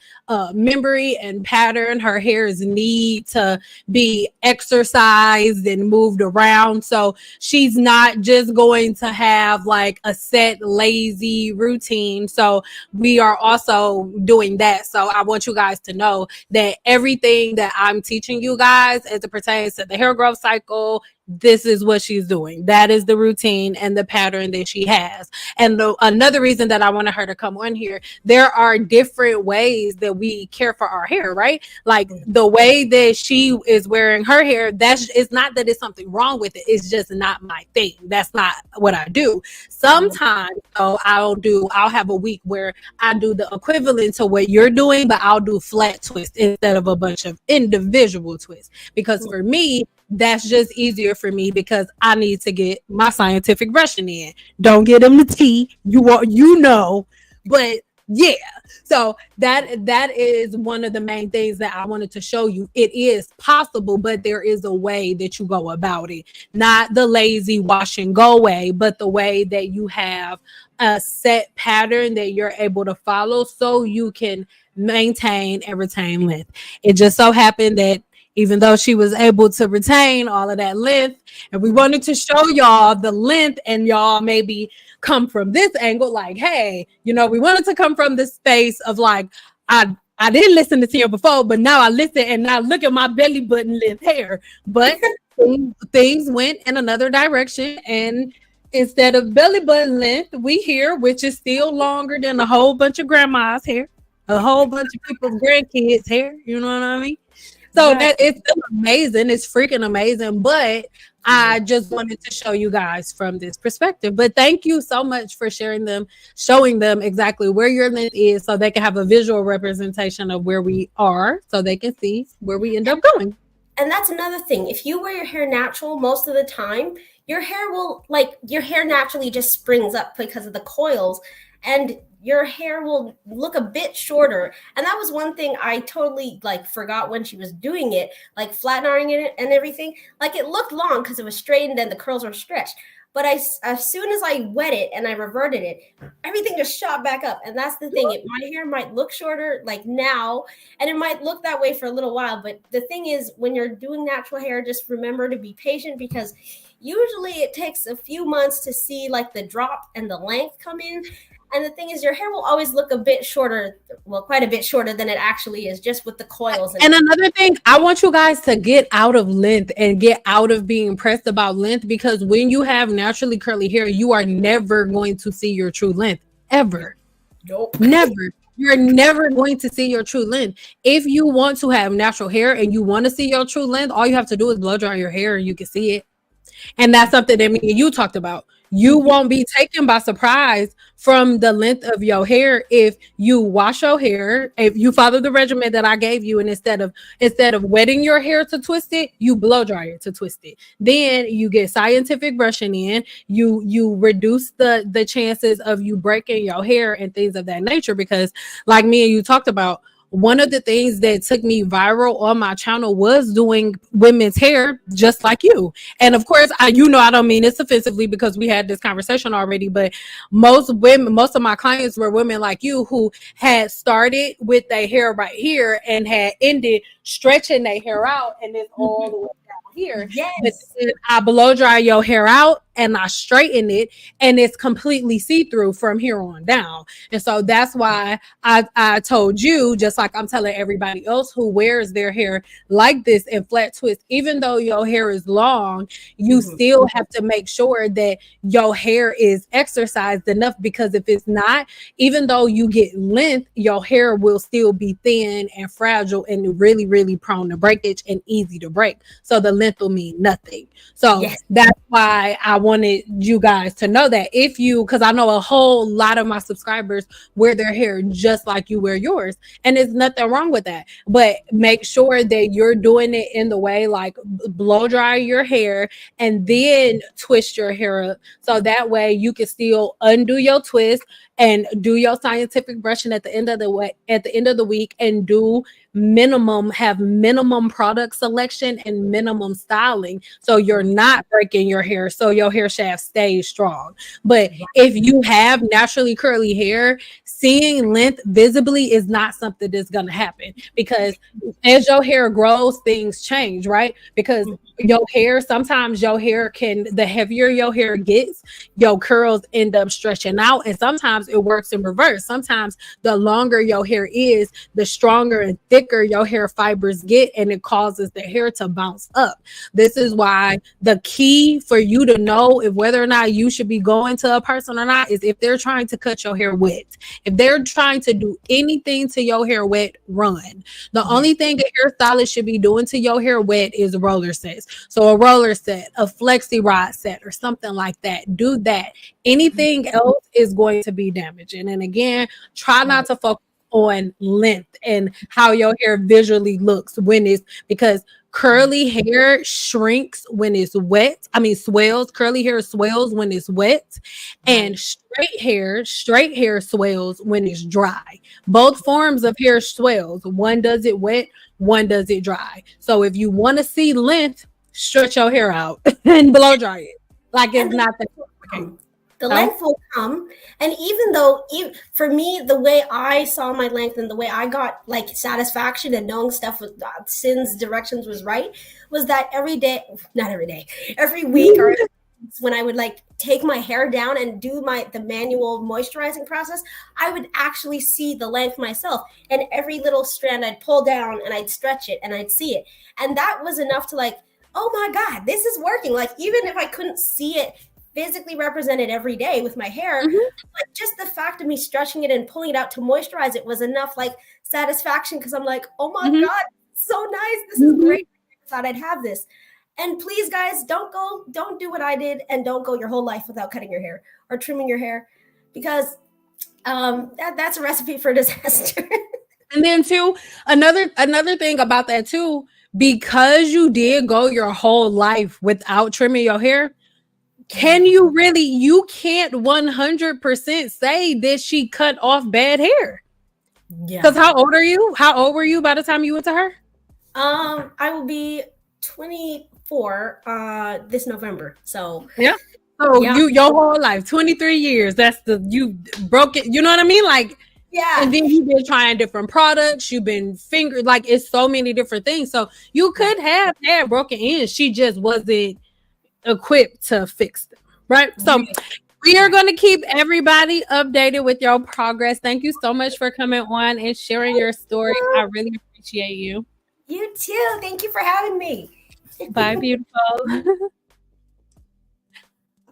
memory and pattern. Her hairs need to be exercised and moved around. So she's not just going to have like a set lazy routine. So we are also doing that. So I want you guys to know that everything that I'm teaching you guys as it pertains to the hair growth cycle, this is what she's doing. That is the routine and the pattern that she has. And another reason that I wanted her to come on here, there are different ways that we care for our hair, right? Like the way that she is wearing her hair, it's not that it's something wrong with it. It's just not my thing. That's not what I do. Sometimes though, I'll have a week where I do the equivalent to what you're doing, but I'll do flat twists instead of a bunch of individual twists. Because for me, that's just easier for me because I need to get my scientific brushing in. Don't get them the tea. But yeah. So that is one of the main things that I wanted to show you. It is possible, but there is a way that you go about it. Not the lazy wash and go way, but the way that you have a set pattern that you're able to follow so you can maintain and retain length. It just so happened that even though she was able to retain all of that length, and we wanted to show y'all the length, and y'all maybe come from this angle, like, hey, we wanted to come from this space of like, I didn't listen to Tia before, but now I listen, and now look at my belly button length hair. But things went in another direction, and instead of belly button length, we here, which is still longer than a whole bunch of grandma's hair, a whole bunch of people's grandkids' hair. You know what I mean? So that it's amazing. It's freaking amazing. But I just wanted to show you guys from this perspective. But thank you so much for showing them exactly where your length is so they can have a visual representation of where we are so they can see where we end up going. And that's another thing. If you wear your hair natural most of the time, your hair naturally just springs up because of the coils, and your hair will look a bit shorter. And that was one thing I totally forgot when she was doing it, like flat ironing it and everything. Like it looked long because it was straightened and the curls were stretched. But as soon as I wet it and I reverted it, everything just shot back up. And that's the thing. My hair might look shorter like now, and it might look that way for a little while. But the thing is, when you're doing natural hair, just remember to be patient, because usually it takes a few months to see like the drop and the length come in. And the thing is, your hair will always look a bit shorter, well, quite a bit shorter than it actually is, just with the coils. And another thing, I want you guys to get out of length and get out of being pressed about length, because when you have naturally curly hair, you are never going to see your true length, ever. Nope. Never. You're never going to see your true length. If you want to have natural hair and you want to see your true length, all you have to do is blow dry your hair and you can see it. And that's something that me and you talked about. You won't be taken by surprise from the length of your hair if you wash your hair, if you follow the regimen that I gave you, and instead of wetting your hair to twist it, you blow dry it to twist it. Then you get scientific brushing in, you reduce the chances of you breaking your hair and things of that nature, because like me and you talked about, one of the things that took me viral on my channel was doing women's hair just like you. And of course, I don't mean this offensively because we had this conversation already, but most of my clients were women like you who had started with their hair right here and had ended stretching their hair out, and it's all the way down here. Yes. But I blow dry your hair out, and I straighten it, and it's completely see-through from here on down. And so that's why I told you, just like I'm telling everybody else who wears their hair like this in flat twist, even though your hair is long, you still have to make sure that your hair is exercised enough, because if it's not, even though you get length, your hair will still be thin and fragile and really, really prone to breakage and easy to break. So the length will mean nothing. So that's why I wanted you guys to know that, if you, because I know a whole lot of my subscribers wear their hair just like you wear yours, and there's nothing wrong with that. But make sure that you're doing it in the way, like blow dry your hair and then twist your hair up, so that way you can still undo your twist and do your scientific brushing at the end of the week, and have minimum product selection and minimum styling, so you're not breaking your hair, so your hair shaft stays strong. But if you have naturally curly hair, seeing length visibly is not something that's going to happen, because as your hair grows, things change, right? Because your hair, sometimes your hair the heavier your hair gets, your curls end up stretching out, and sometimes it works in reverse. Sometimes the longer your hair is, the stronger and thicker your hair fibers get, and it causes the hair to bounce up. This is why the key for you to know if whether or not you should be going to a person or not is if they're trying to cut your hair wet. If they're trying to do anything to your hair wet, run. The only thing a hairstylist should be doing to your hair wet is roller sets. So a roller set, a flexi rod set, or something like that. Do that. Anything else is going to be damaging. And again, try not to focus on length and how your hair visually looks because curly hair shrinks when it's wet. Swells. Curly hair swells when it's wet, and straight hair swells when it's dry. Both forms of hair swells. One does it wet, one does it dry. So if you want to see length, stretch your hair out and blow dry it. Like it's not that complicated. The length will come. And even though, for me, the way I saw my length and the way I got like satisfaction and knowing stuff with Sin's directions was right, was that every week or when I would like take my hair down and do the manual moisturizing process, I would actually see the length myself. And every little strand I'd pull down and I'd stretch it and I'd see it. And that was enough to like, oh my God, this is working. Like, even if I couldn't see it physically represented every day with my hair, like just the fact of me stretching it and pulling it out to moisturize it was enough like satisfaction, because I'm like, oh my God, so nice. This is great. I thought I'd have this. And please, guys, don't do what I did and don't go your whole life without cutting your hair or trimming your hair, because that's a recipe for disaster. And then too, another thing about that too, because you did go your whole life without trimming your hair, you can't 100% say that she cut off bad hair. Yeah. Because how old are you? How old were you by the time you went to her? I will be 24 this November. So yeah. So your whole life, 23 years. You broke it. You know what I mean? Like, yeah. And then you've been trying different products. You've been fingered. Like, it's so many different things. So you could have had broken ends. She just wasn't equipped to fix them, right? So we are going to keep everybody updated with your progress. Thank you so much for coming on and sharing your story. I really appreciate you. You too. Thank you for having me. Bye, beautiful.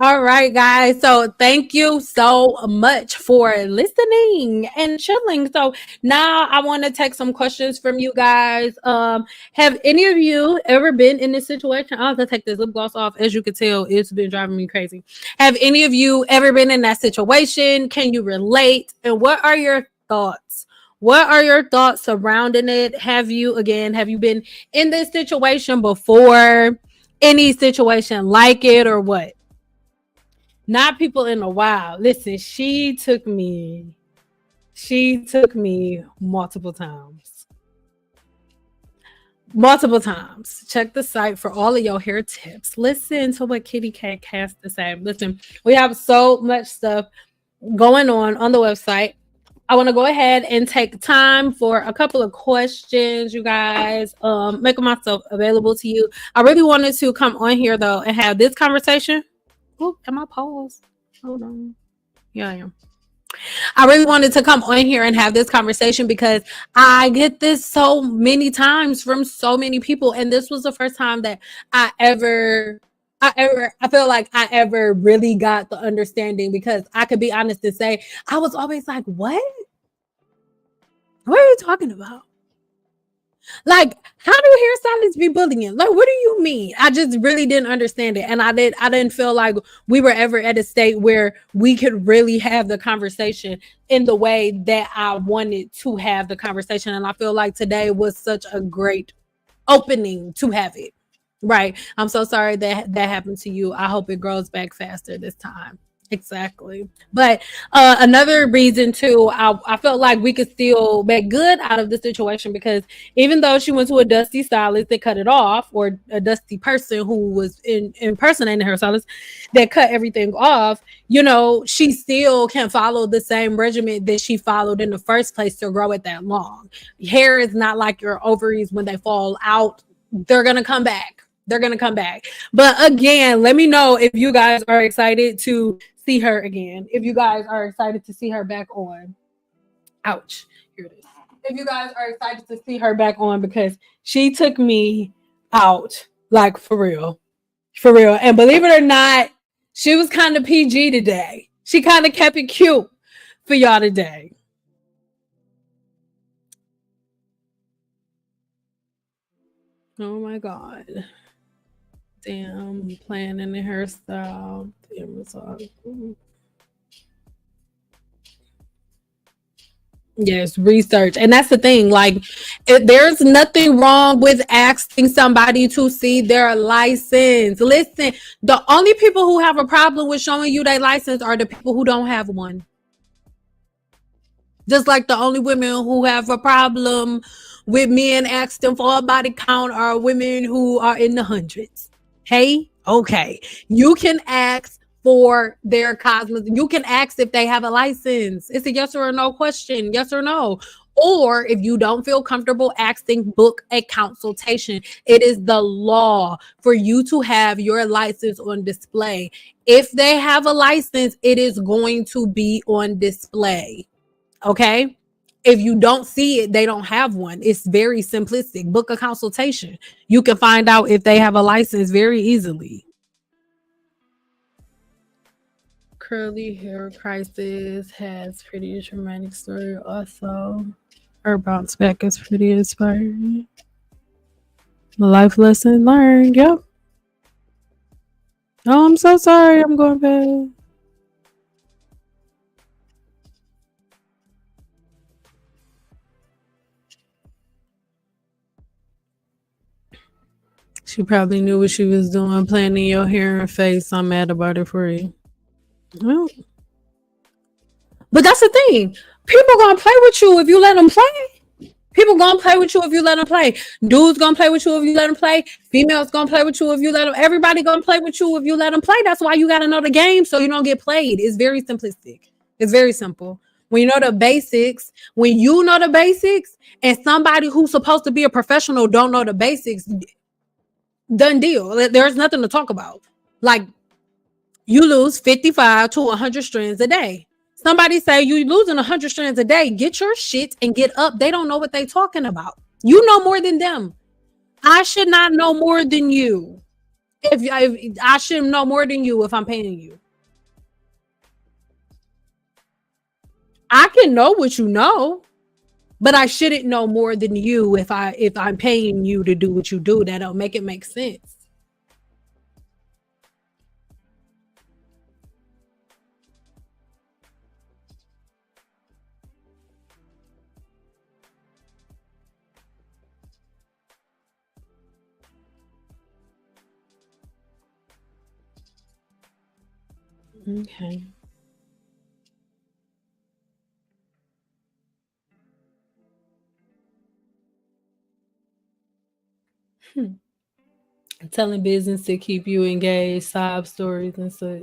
All right, guys. So thank you so much for listening and chilling. So now I want to take some questions from you guys. Have any of you ever been in this situation? I'll have to take this lip gloss off. As you can tell, it's been driving me crazy. Have any of you ever been in that situation? Can you relate? And what are your thoughts? What are your thoughts surrounding it? Have you been in this situation before? Any situation like it or what? Not people in a while. Listen, she took me multiple times. Check the site for all of your hair tips. Listen to what Kitty Cake has to say. Listen, we have so much stuff going on the website. I want to go ahead and take time for a couple of questions, you guys, making myself available to you. I really wanted to come on here, though, and have this conversation Oh, am I paused? Hold on. Yeah, I am. I really wanted to come on here and have this conversation because I get this so many times from so many people, and this was the first time that I feel like I ever really got the understanding, because I could be honest and say I was always like, what are you talking about? Like, how do hairstylists be bullying? Like, what do you mean? I just really didn't understand it. And I didn't feel like we were ever at a state where we could really have the conversation in the way that I wanted to have the conversation. And I feel like today was such a great opening to have it. Right. I'm so sorry that happened to you. I hope it grows back faster this time. Exactly. But another reason too, I felt like we could still make good out of the situation, because even though she went to a dusty stylist that cut it off, or a dusty person who was impersonating her stylist that cut everything off, you know, she still can follow the same regimen that she followed in the first place to grow it that long. Hair is not like your ovaries. When they fall out, they're going to come back. They're going to come back. But again, let me know if you guys are excited to see her again. If you guys are excited to see her back on. Ouch. Here it is. If you guys are excited to see her back on, because she took me out, like, for real. For real. And believe it or not, she was kind of PG today. She kind of kept it cute for y'all today. Oh my God. Damn, planning the hairstyle. Damn, it's all. Yes, research. And that's the thing. Like, there's nothing wrong with asking somebody to see their license. Listen, the only people who have a problem with showing you their license are the people who don't have one. Just like the only women who have a problem with men asking for a body count are women who are in the hundreds. Hey, okay. You can ask for their cosmetics. You can ask if they have a license. It's a yes or a no question. Yes or no. Or if you don't feel comfortable asking, book a consultation. It is the law for you to have your license on display. If they have a license, it is going to be on display. Okay. If you don't see it, they don't have one. It's very simplistic. Book a consultation. You can find out if they have a license very easily. Curly hair crisis has pretty dramatic story also. Her bounce back is pretty inspiring. The life lesson learned. Yep. Oh, I'm so sorry. I'm going back. She probably knew what she was doing, planning your hair and face. I'm mad about it for you. Well, but that's the thing. People gonna play with you if you let them play. People gonna play with you if you let them play. Dudes gonna play with you if you let them play. Females gonna play with you if you let them. Everybody gonna play with you if you let them play. That's why you gotta know the game so you don't get played. It's very simplistic. It's very simple. When you know the basics, and somebody who's supposed to be a professional don't know the basics, done deal. There's nothing to talk about. Like, you lose 55 to 100 strands a day. Somebody say you losing 100 strands a day. Get your shit and get up. They don't know what they talking about. You know more than them. I should not know more than you. If I should know more than you if I'm paying you. I can know what you know, but I shouldn't know more than you if I'm paying you to do what you do. That don't make it make sense. Okay. Telling business to keep you engaged, sob stories and such.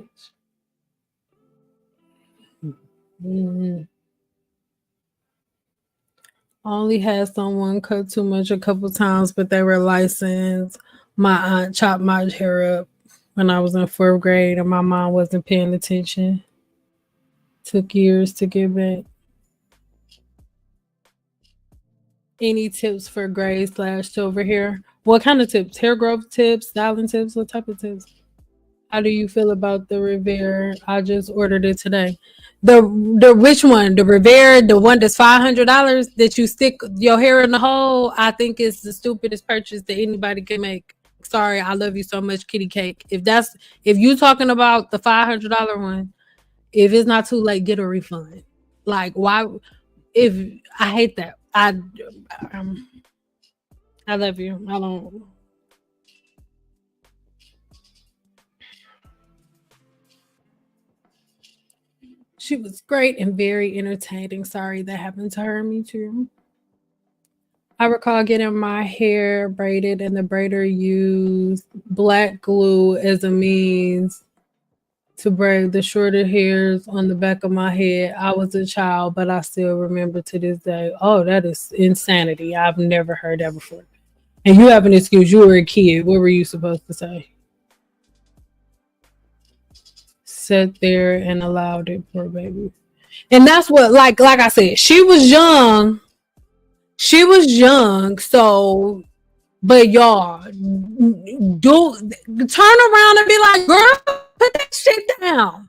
Mm-hmm. Only had someone cut too much a couple times, but they were licensed. My aunt chopped my hair up. when I was in 4th grade and my mom wasn't paying attention. Took years to get back. Any tips for gray / silver hair? What kind of tips? Hair growth tips, styling tips? What type of tips? How do you feel about the Revere? I just ordered it today. The which one? The Revere, the one that's $500 that you stick your hair in the hole. I think it's the stupidest purchase that anybody can make. Sorry, I love you so much, kitty cake. If you talking about the $500 one, if it's not too late, get a refund. Like why? If I hate that, I love you. I don't. She was great and very entertaining. Sorry that happened to her. Me too. I recall getting my hair braided and the braider used black glue as a means to braid the shorter hairs on the back of my head. I was a child, but I still remember to this day. Oh, that is insanity. I've never heard that before. And you have an excuse. You were a kid. What were you supposed to say? Sat there and allowed it, poor baby. And that's what, like I said, she was young. So, but y'all do turn around and be like, girl, put that shit down.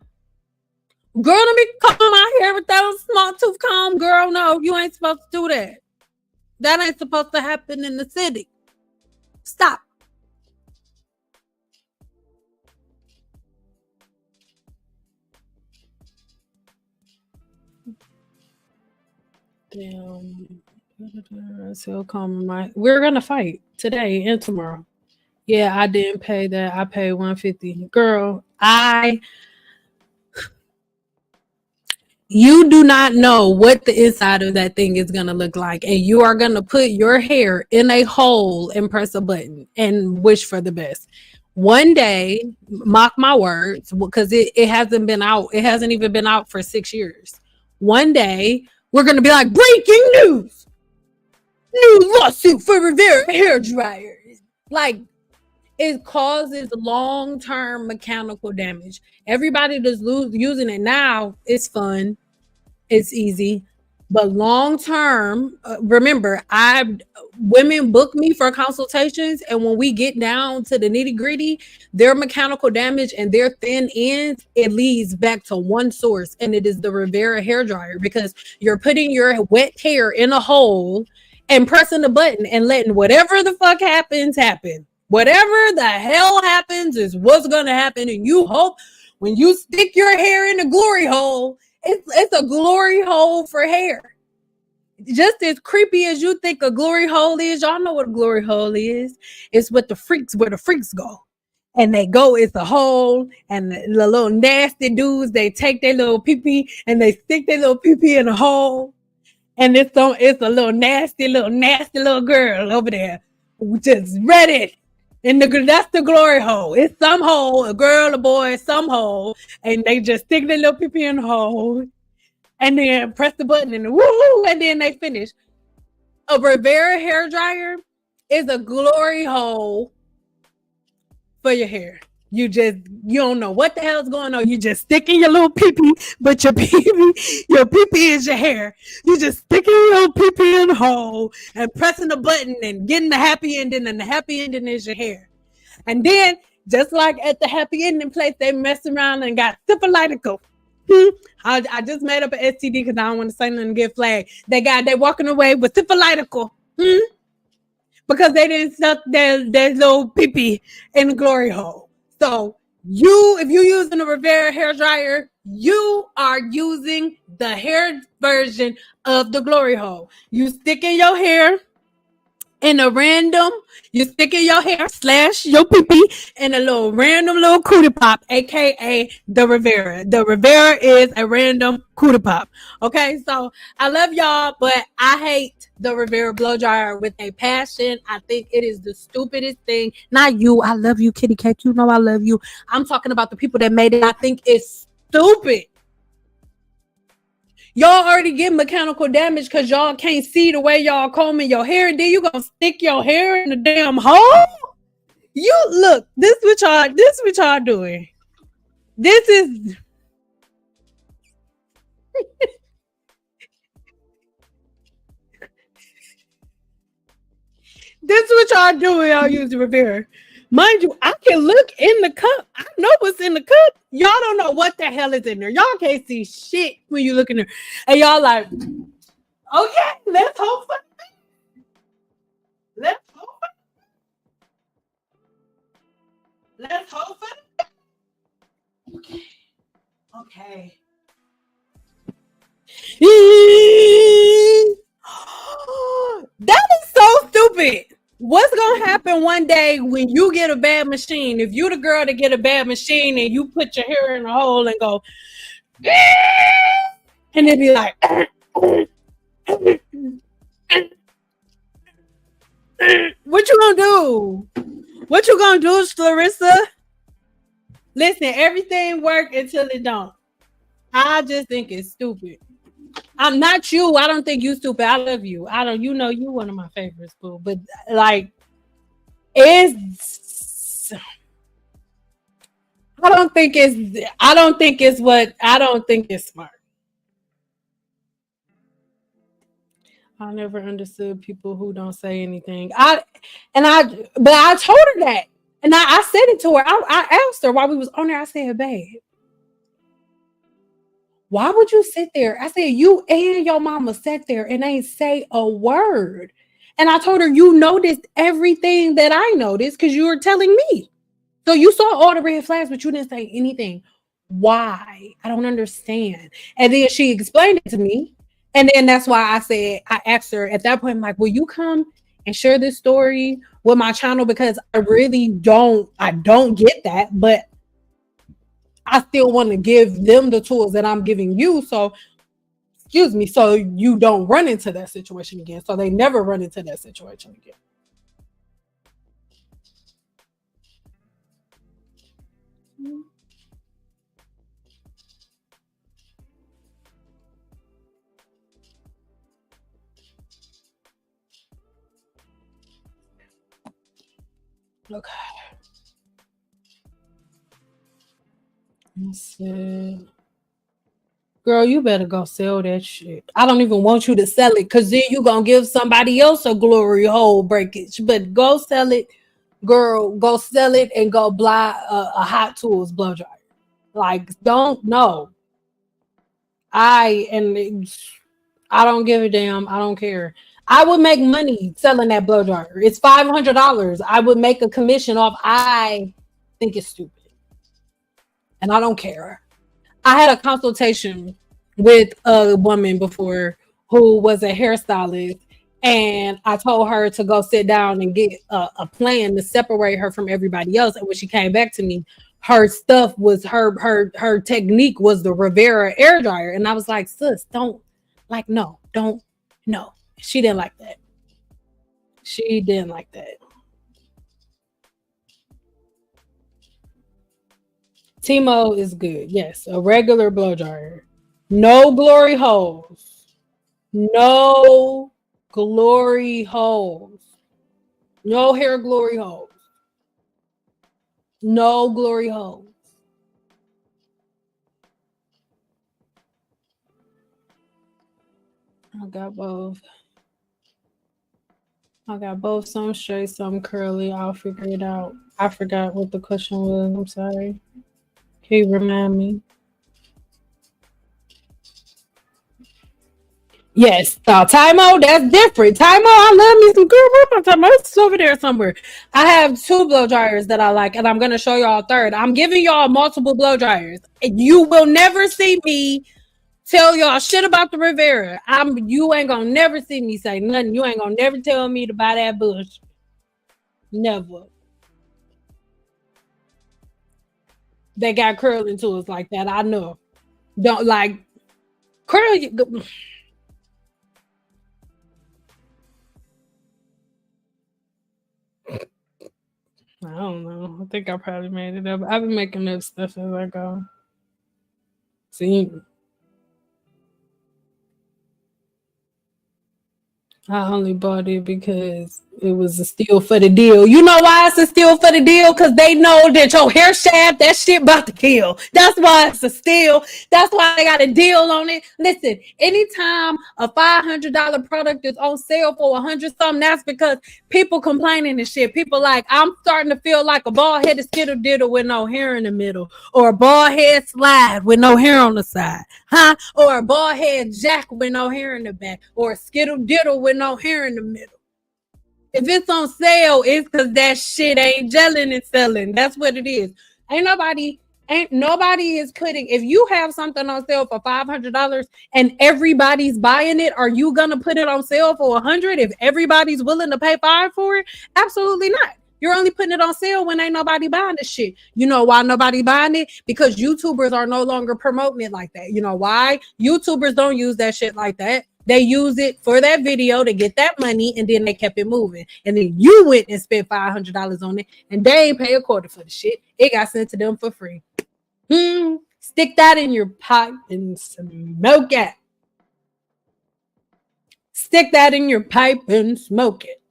Girl, let me comb my hair with that small tooth comb. Girl, no, you ain't supposed to do that. That ain't supposed to happen in the city. Stop. Damn. We're gonna fight today and tomorrow. Yeah, I didn't pay that. I paid $150. Girl, you do not know what the inside of that thing is gonna look like, and you are gonna put your hair in a hole and press a button and wish for the best. One day, mark my words, because it hasn't been out. It hasn't even been out for 6 years. One day, we're gonna be like, breaking news! New lawsuit for Rivera hair dryers. Like, it causes long-term mechanical damage. Everybody that's using it now, it's fun, it's easy, but long-term, remember, women book me for consultations, and when we get down to the nitty-gritty, their mechanical damage and their thin ends, it leads back to one source, and it is the Rivera hair dryer, because you're putting your wet hair in a hole and pressing the button and letting whatever the fuck happens happen. Whatever the hell happens is what's going to happen. And you hope when you stick your hair in a glory hole, it's a glory hole for hair. Just as creepy as you think a glory hole is, y'all know what a glory hole is. It's where the freaks go. And they go, it's a hole, and the little nasty dudes, they take their little pee-pee and they stick their little pee-pee in a hole. And it's a little nasty little girl over there who just ready. And that's the glory hole. It's some hole, a girl, a boy, some hole, and they just stick their little pee-pee in the hole, and then press the button, and woo, and then they finish. A Rivera hair dryer is a glory hole for your hair. You don't know what the hell's going on. You just sticking your little pee-pee, but your pee-pee is your hair. You just sticking your little pee-pee in the hole and pressing the button and getting the happy ending, and the happy ending is your hair. And then, just like at the happy ending place, they mess around and got syphilitical. I just made up an STD because I don't want to say nothing and get flagged. They walking away with syphilitical. Because they didn't stuff their little pee-pee in the glory hole. So if you're using a Rivera hair dryer, you are using the hair version of the glory hole. You stick in your hair in a random, you stick in your hair / your pee-pee in a little random little cootie pop, aka the Rivera. The Rivera is a random cootie pop. Okay, so I love y'all, but I hate the Rivera blow dryer with a passion. I think it is the stupidest thing. Not you. I love you, kitty cat. You know I love you. I'm talking about the people that made it. I think it's stupid. Y'all already get mechanical damage because y'all can't see the way y'all combing your hair, and then you gonna stick your hair in the damn hole? You look, this what y'all doing. This is this what y'all doing. Y'all use the Rivera. Mind you, I can look in the cup. I know what's in the cup. Y'all don't know what the hell is in there. Y'all can't see shit when you look in there. And y'all like, okay, let's hope for let's hope for let's hope for okay. Okay. That is so stupid. What's gonna happen one day when you get a bad machine? If you the girl to get a bad machine and you put your hair in a hole and go, and it be like, what you gonna do? What you gonna do, Clarissa? Listen, everything work until it don't. I just think it's stupid. I'm not you. I don't think you stupid. I love you. I don't. You know, you one of my favorites, boo. But like, it's. I don't think it's. I don't think it's what. I don't think it's smart. I never understood people who don't say anything. But I told her that, and I said it to her. I asked her while we was on there. I said, "Babe, why would you sit there?" I said, "You and your mama sat there and ain't say a word." And I told her, "You noticed everything that I noticed because you were telling me. So you saw all the red flags, but you didn't say anything. Why? I don't understand." And then she explained it to me. And then that's why I asked her at that point, I'm like, will you come and share this story with my channel? Because I don't get that, but I still want to give them the tools that I'm giving you. So, excuse me, so you don't run into that situation again. So they never run into that situation again. Okay. Let's see. Girl, you better go sell that shit. I don't even want you to sell it because then you're going to give somebody else a glory hole breakage. But go sell it, girl. Go sell it and go buy a Hot Tools blow dryer. Like, don't know. I don't give a damn. I don't care. I would make money selling that blow dryer. It's $500. I would make a commission off. I think it's stupid. And I don't care. I had a consultation with a woman before who was a hairstylist, and I told her to go sit down and get a plan to separate her from everybody else. And when she came back to me, her stuff was her technique was the Rivera air dryer, and I was like, sis, don't don't. She didn't like that. She didn't like that. Timo is good. Yes, a regular blow dryer. No glory holes. No glory holes. No hair glory holes. No glory holes. I got both. Some straight, some curly. I'll figure it out. I forgot what the question was. I'm sorry. Can you remind me? Yes, Timo, that's different. Timo, I love me some good Timo. It's over there somewhere. I have 2 blow dryers that I like, and I'm gonna show y'all a third. I'm giving y'all multiple blow dryers. You will never see me tell y'all shit about the Rivera. You ain't gonna never see me say nothing. You ain't gonna never tell me to buy that bush. Never. They got curling tools like that. I know. Don't like curl. I don't know. I think I probably made it up. I've been making up stuff as I go. See, I only bought it because It was a steal for the deal. You know why it's a steal for the deal? Because they know that your hair shaft, that shit about to kill. That's why it's a steal. That's why they got a deal on it. Listen, anytime a $500 product is on sale for 100 something, that's because people complaining and shit. People like, I'm starting to feel like a bald headed skittle diddle with no hair in the middle, or a bald head slide with no hair on the side, huh? Or a bald head jack with no hair in the back, or a skittle diddle with no hair in the middle. If it's on sale, it's because that shit ain't gelling and selling. That's what it is. Ain't nobody is putting, if you have something on sale for $500 and everybody's buying it, are you gonna put it on sale for $100 if everybody's willing to pay $5 for it? Absolutely not. You're only putting it on sale when ain't nobody buying this shit. You know why nobody buying it? Because YouTubers are no longer promoting it like that. You know why? YouTubers don't use that shit like that. They use it for that video to get that money, and then they kept it moving. And then you went and spent $500 on it, and they ain't pay a quarter for the shit. It got sent to them for free. Stick that in your pipe and smoke it. Stick that in your pipe and smoke it.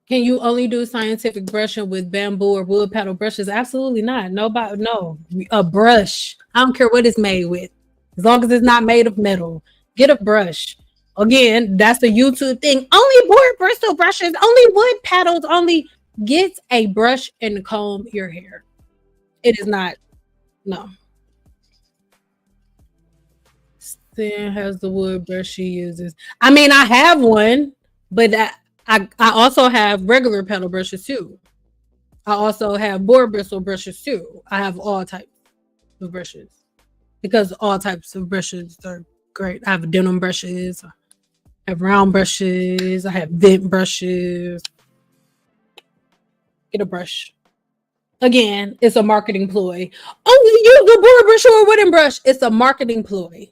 Can you only do scientific brushing with bamboo or wood paddle brushes? Absolutely not. Nobody, no. A brush. I don't care what it's made with. As long as it's not made of metal. Get a brush. Again, that's a YouTube thing. Only board bristle brushes, only wood paddles, only get a brush and comb your hair. It is not, no. Stan has the wood brush she uses. I mean, I have one, but I also have regular paddle brushes too. I also have board bristle brushes too. I have all types of brushes because all types of brushes are great. I have denim brushes, I have round brushes, I have vent brushes. Get a brush. Again, it's a marketing ploy. Only use a board brush or a wooden brush. It's a marketing ploy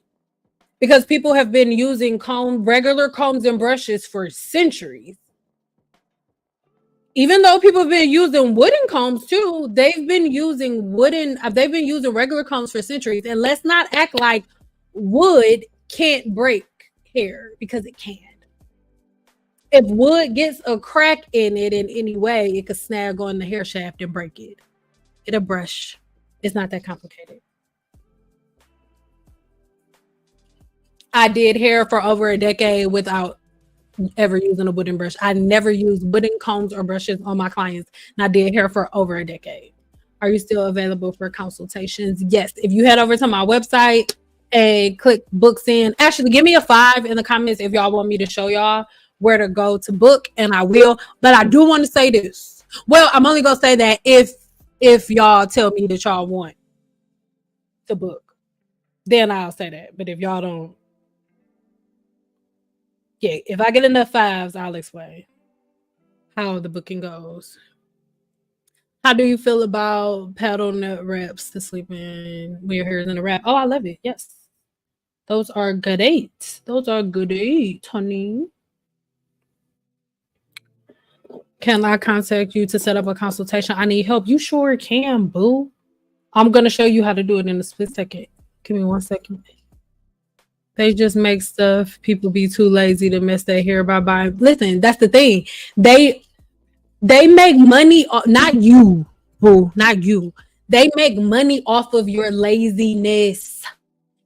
because people have been using regular combs and brushes for centuries. Even though people have been using wooden combs too, they've been using regular combs for centuries. And let's not act like wood can't break hair, because it can. If wood gets a crack in it in any way, it could snag on the hair shaft and break it. Get a brush. It's not that complicated. I did hair for over a decade without ever using a wooden brush. I never used wooden combs or brushes on my clients, and I did hair for over a decade. Are you still available for consultations? Yes. If you head over to my website and click books in, actually give me a 5 in the comments if y'all want me to show y'all where to go to book, and I will. But I do want to say this. Well, I'm only gonna say that if y'all tell me that y'all want to book, then I'll say that. But if y'all don't, yeah, if I get enough 5s, I'll explain how the booking goes. How do you feel about paddle nut wraps to sleep in when your hair is in a wrap? Oh, I love it. Yes. Those are good 8. Those are good 8, honey. Can I contact you to set up a consultation? I need help. You sure can, boo. I'm going to show you how to do it in a split second. Give me 1 second. They just make stuff. People be too lazy to mess their hair by buying. Listen, that's the thing. They make money, not you, boo, not you. They make money off of your laziness.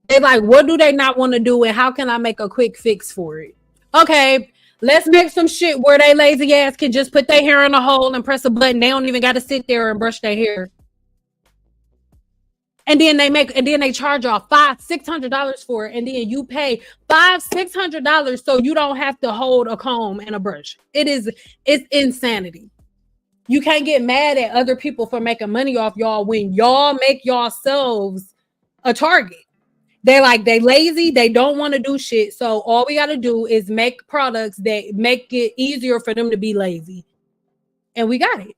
They like, what do they not want to do, and how can I make a quick fix for it? Okay, let's make some shit where they lazy ass can just put their hair in a hole and press a button. They don't even got to sit there and brush their hair. And then they charge y'all $500-$600 for it, and then you pay $500-$600 so you don't have to hold a comb and a brush. It's insanity. You can't get mad at other people for making money off y'all when y'all make yourselves a target. They lazy, they don't want to do shit. So all we gotta do is make products that make it easier for them to be lazy. And we got it.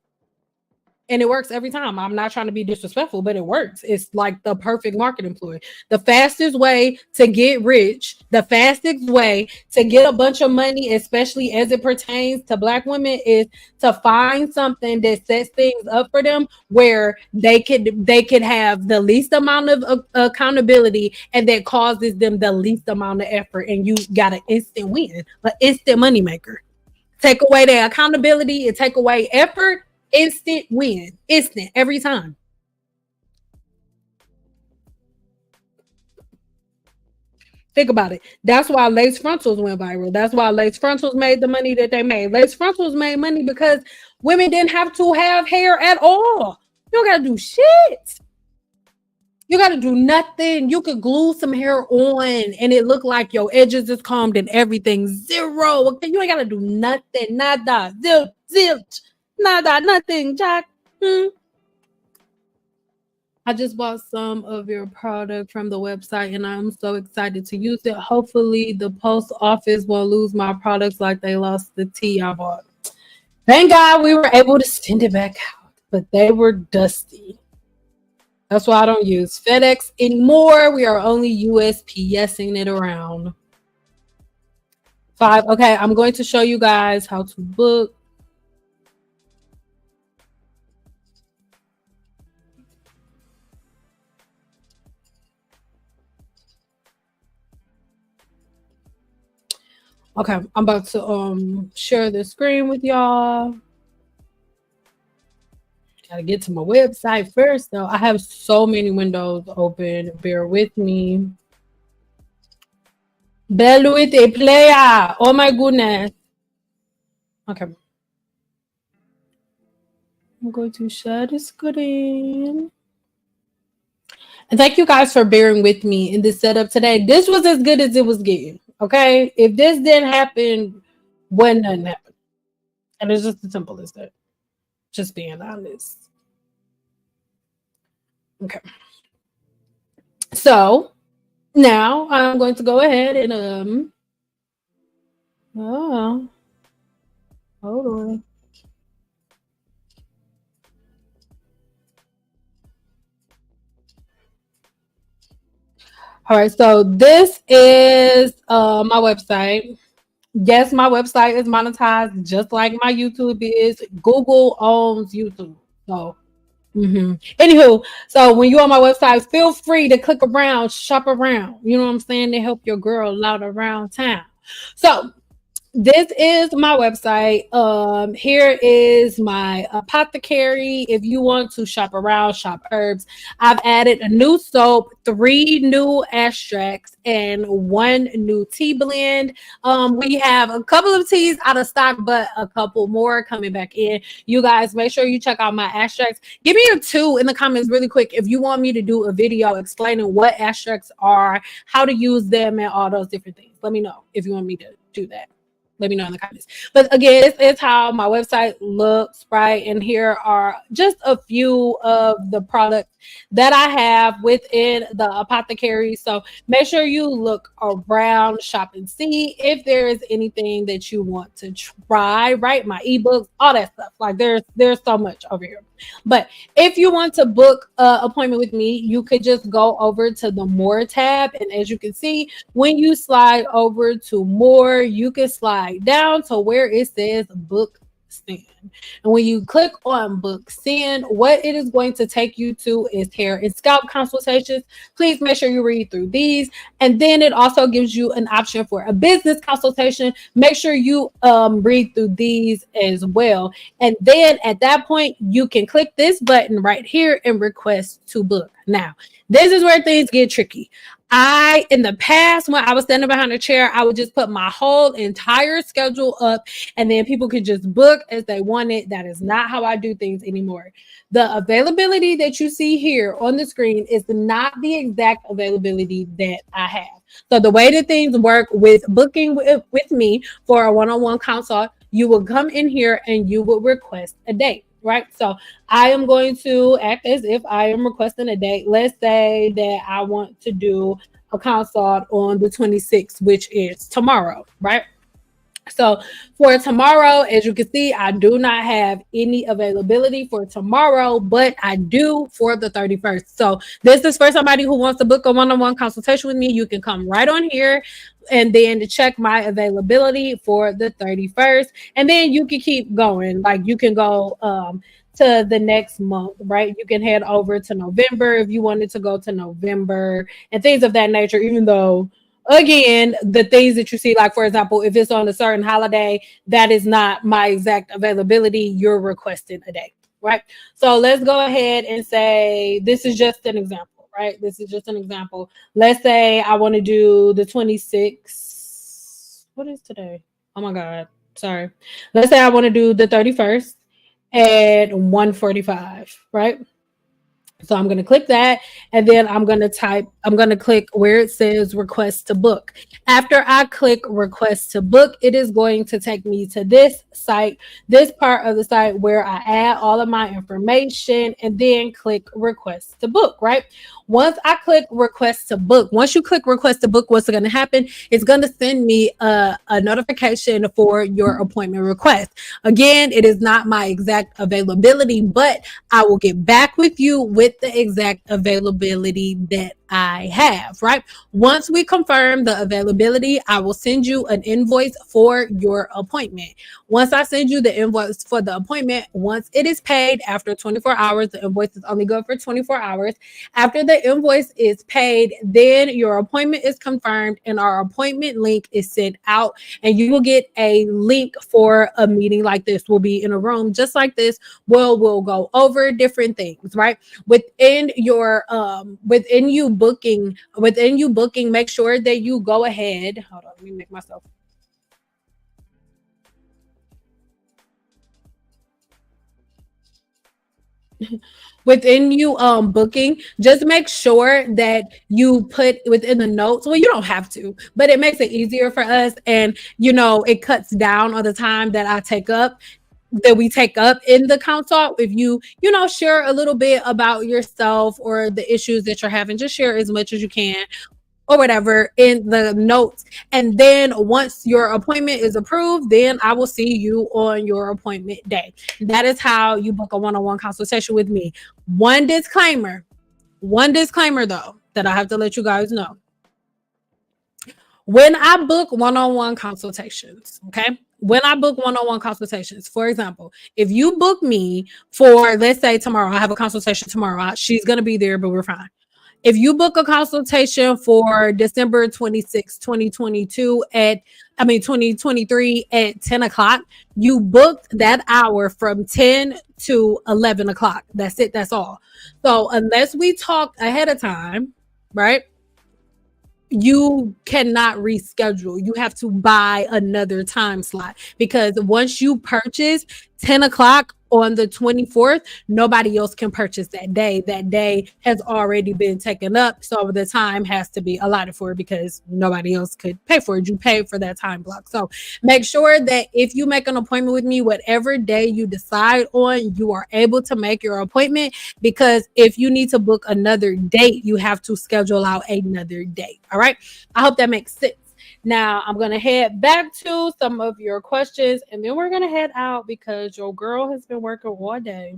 And it works every time. I'm not trying to be disrespectful, but it works. It's like the perfect marketing ploy. The fastest way to get rich, the fastest way to get a bunch of money, especially as it pertains to Black women, is to find something that sets things up for them where they could have the least amount of accountability, and that causes them the least amount of effort. And you got an instant win, an instant money maker. Take away their accountability and take away effort. Instant win. Instant every time. Think about it. That's why lace frontals went viral. That's why lace frontals made the money that they made. Lace frontals made money because women didn't have to have hair at all. You don't got to do shit. You got to do nothing. You could glue some hair on and it look like your edges is combed and everything. Zero. Okay, you ain't got to do nothing. Nada. Zilch. Nada. Nothing, Jack. I just bought some of your product from the website and I'm so excited to use it. Hopefully the post office won't lose my products like they lost the tea I bought. Thank God we were able to send it back out, but they were dusty. That's why I don't use FedEx anymore. We are only USPSing it around. 5. Okay, I'm going to show you guys how to book. Okay, I'm about to share the screen with y'all. Gotta get to my website first, though. I have so many windows open. Bear with me. Bear with a player. Oh my goodness. Okay. I'm going to share the screen. And thank you guys for bearing with me in this setup today. This was as good as it was getting. Okay, if this didn't happen, when nothing happened. And it's just as simple as that. Just being honest. Okay. So now I'm going to go ahead and hold on. All right, so this is my website. Yes, my website is monetized just like my YouTube is. Google owns YouTube. So, anywho, so when you're on my website, feel free to click around, shop around. You know what I'm saying? To help your girl out around town. So, this is my website. Here is my apothecary. If you want to shop around, shop herbs. I've added a new soap, 3 new extracts, and 1 new tea blend. We have a couple of teas out of stock, but a couple more coming back in. You guys, make sure you check out my extracts. Give me a 2 in the comments really quick if you want me to do a video explaining what extracts are, how to use them, and all those different things. Let me know if you want me to do that. Let me know in the comments. But again, it's how my website looks, right? And here are just a few of the products that I have within the apothecary. So make sure you look around, shop, and see if there is anything that you want to try, right? My ebooks, all that stuff. Like there's so much over here. But if you want to book an appointment with me, you could just go over to the More tab. And as you can see, when you slide over to More, you can slide down to where it says Book Send. And when you click on Book Send, what it is going to take you to is hair and scalp consultations. Please make sure you read through these. And then it also gives you an option for a business consultation. Make sure you read through these as well. And then at that point, you can click this button right here and request to book. Now, this is where things get tricky. In the past, when I was standing behind a chair, I would just put my whole entire schedule up and then people could just book as they wanted. That is not how I do things anymore. The availability that you see here on the screen is not the exact availability that I have. So the way that things work with booking with me for a one-on-one consult, you will come in here and you will request a date. Right. So I am going to act as if I am requesting a date. Let's say that I want to do a consult on the 26th, which is tomorrow. Right. So for tomorrow, as you can see, I do not have any availability for tomorrow, but I do for the 31st. So this is for somebody who wants to book a one-on-one consultation with me. You can come right on here and then to check my availability for the 31st. And then you can keep going. Like you can go to the next month, right? You can head over to November if you wanted to go to November and things of that nature, even though Again, the things that you see, like for example, if it's on a certain holiday, that is not my exact availability. You're requesting a day, right? So let's go ahead and say this is just an example, right? This is just an example. Let's say I want to do the 26th. What is today? Oh my God. Sorry. Let's say I want to do the 31st at 1:45, right? So I'm going to click that, and then I'm going to click where it says request to book. After I click request to book, it is going to take me to this site, this part of the site where I add all of my information and then click request to book, right? Once I click request to book, once you click request to book, what's going to happen? It's going to send me a notification for your appointment request. Again, it is not my exact availability, but I will get back with you with the exact availability that I have, right? Once we confirm the availability, I will send you an invoice for your appointment. Once I send you the invoice for the appointment, once it is paid after 24 hours, the invoice is only good for 24 hours. After the invoice is paid, then your appointment is confirmed and our appointment link is sent out, and you will get a link for a meeting like this. We'll be in a room just like this. We'll go over different things, right? Within you booking, make sure that you go ahead. Hold on, let me make myself. Within you booking, just make sure that you put within the notes. Well, you don't have to, but it makes it easier for us, and it cuts down on the time that we take up in the consult. If you share a little bit about yourself or the issues that you're having, just share as much as you can or whatever in the notes. And then once your appointment is approved, then I will see you on your appointment day. That is how you book a one-on-one consultation with me. One disclaimer though, that I have to let you guys know. When I book one-on-one consultations, okay? When I book one-on-one consultations, for example, if you book me for, let's say tomorrow, I have a consultation tomorrow. She's going to be there, but we're fine. If you book a consultation for December 26, 2022 2023 at 10 o'clock, you booked that hour from 10 to 11 o'clock. That's it. That's all. So unless we talk ahead of time, right? You cannot reschedule. You have to buy another time slot, because once you purchase 10 o'clock on the 24th, nobody else can purchase that day. That day has already been taken up. So the time has to be allotted for it because nobody else could pay for it. You pay for that time block. So make sure that if you make an appointment with me, whatever day you decide on, you are able to make your appointment, because if you need to book another date, you have to schedule out another date. All right. I hope that makes sense. Now I'm going to head back to some of your questions, and then we're going to head out because your girl has been working all day